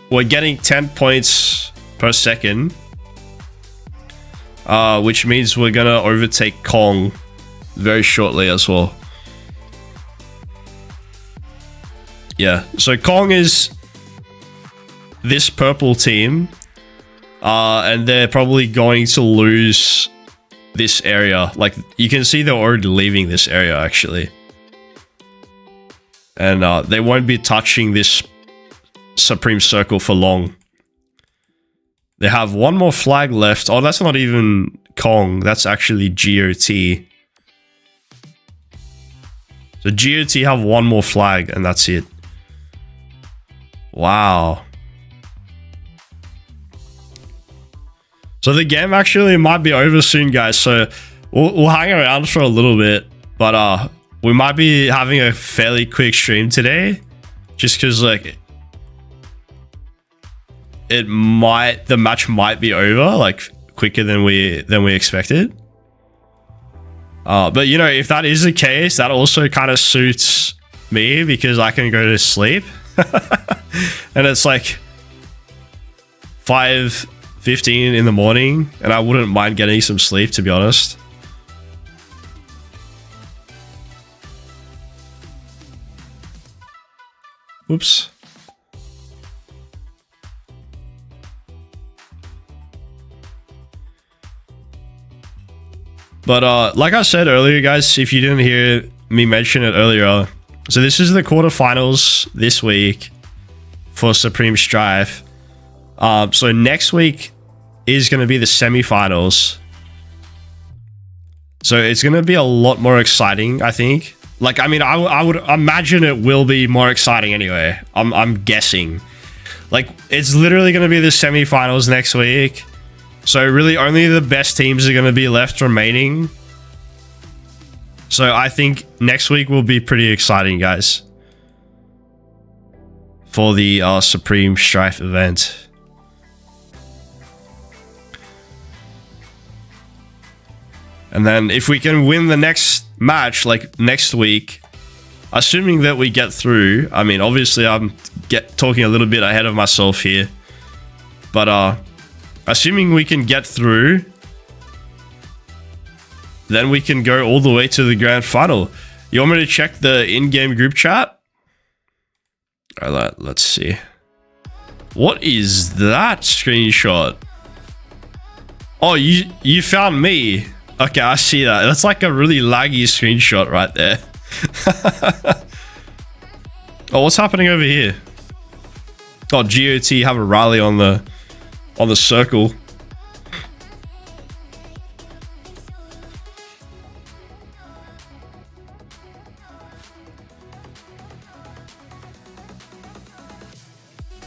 we're getting 10 points per second. Which means we're gonna overtake Kong very shortly as well. Yeah, so Kong is this purple team. And they're probably going to lose this area. Like, you can see they're already leaving this area, actually. And they won't be touching this Supreme Circle for long. They have one more flag left. Oh, that's not even Kong. That's actually GOT. So GOT have one more flag, and that's it. Wow. So the game actually might be over soon, guys. So we'll hang around for a little bit, but we might be having a fairly quick stream today, just because like the match might be over like quicker than we expected. But you know, if that is the case, that also kind of suits me because I can go to sleep, and it's like 5:15 in the morning, and I wouldn't mind getting some sleep, to be honest. Oops. But like I said earlier, guys, if you didn't hear me mention it earlier, so this is the quarterfinals this week for Supreme Strife. So next week is going to be the semifinals. So it's going to be a lot more exciting, I think. Like, I mean, I would imagine it will be more exciting anyway. I'm guessing. Like, it's literally going to be the semifinals next week. So really only the best teams are going to be left remaining. So I think next week will be pretty exciting, guys, for the Supreme Strife event. And then if we can win the next match, like next week, assuming that we get through, I mean, obviously I'm talking a little bit ahead of myself here, but assuming we can get through, then we can go all the way to the grand final. You want me to check the in-game group chat? All right, let's see. What is that screenshot? Oh, you found me. Okay, I see that. That's like a really laggy screenshot right there. Oh, what's happening over here? Oh, GOT have a rally on the circle.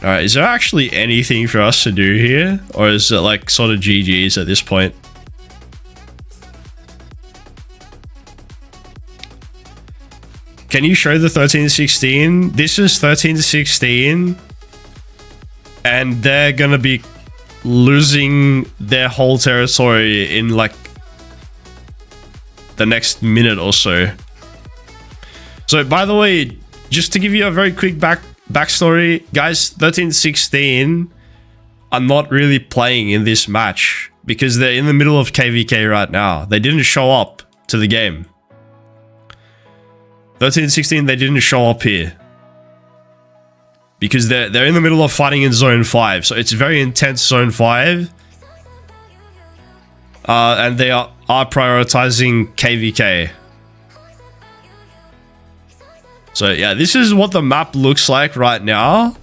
Alright, is there actually anything for us to do here? Or is it like sort of GG's at this point? Can you show the 13-16? This is 13-16. And they're gonna be losing their whole territory in like the next minute or so. So by the way, just to give you a very quick backstory, guys, 13-16 are not really playing in this match because they're in the middle of KVK right now. They didn't show up to the game. 13-16, they didn't show up here because they're in the middle of fighting in Zone 5. So it's very intense Zone 5. And they are prioritizing KVK. So yeah, this is what the map looks like right now.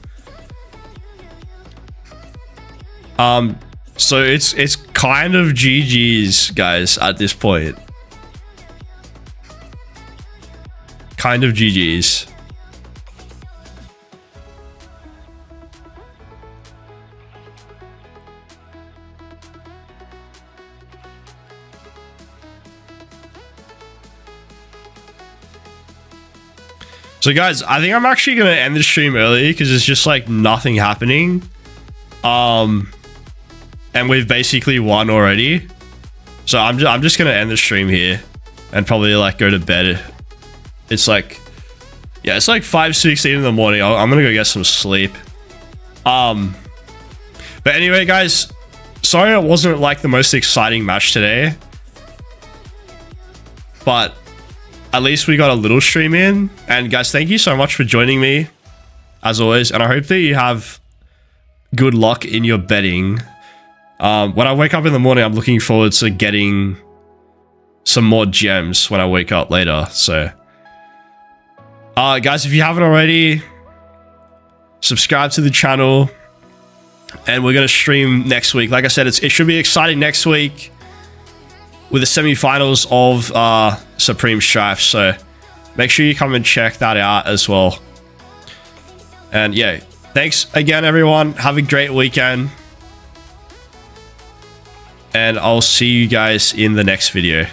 So it's kind of GG's, guys, at this point. Kind of GG's. So guys, I think I'm actually gonna end the stream early because there's just like nothing happening. And we've basically won already. So I'm just gonna end the stream here and probably like go to bed. It's like, yeah, it's like 5:16 in the morning. I'm gonna go get some sleep. But anyway, guys, sorry it wasn't like the most exciting match today, but at least we got a little stream in. And guys, thank you so much for joining me as always, and I hope that you have good luck in your betting. When I wake up in the morning, I'm looking forward to getting some more gems when I wake up later. So guys, if you haven't already, subscribe to the channel, and we're gonna stream next week. Like I said, it should be exciting next week with the semi-finals of Supreme Strife. So make sure you come and check that out as well. And yeah, thanks again, everyone. Have a great weekend, and I'll see you guys in the next video.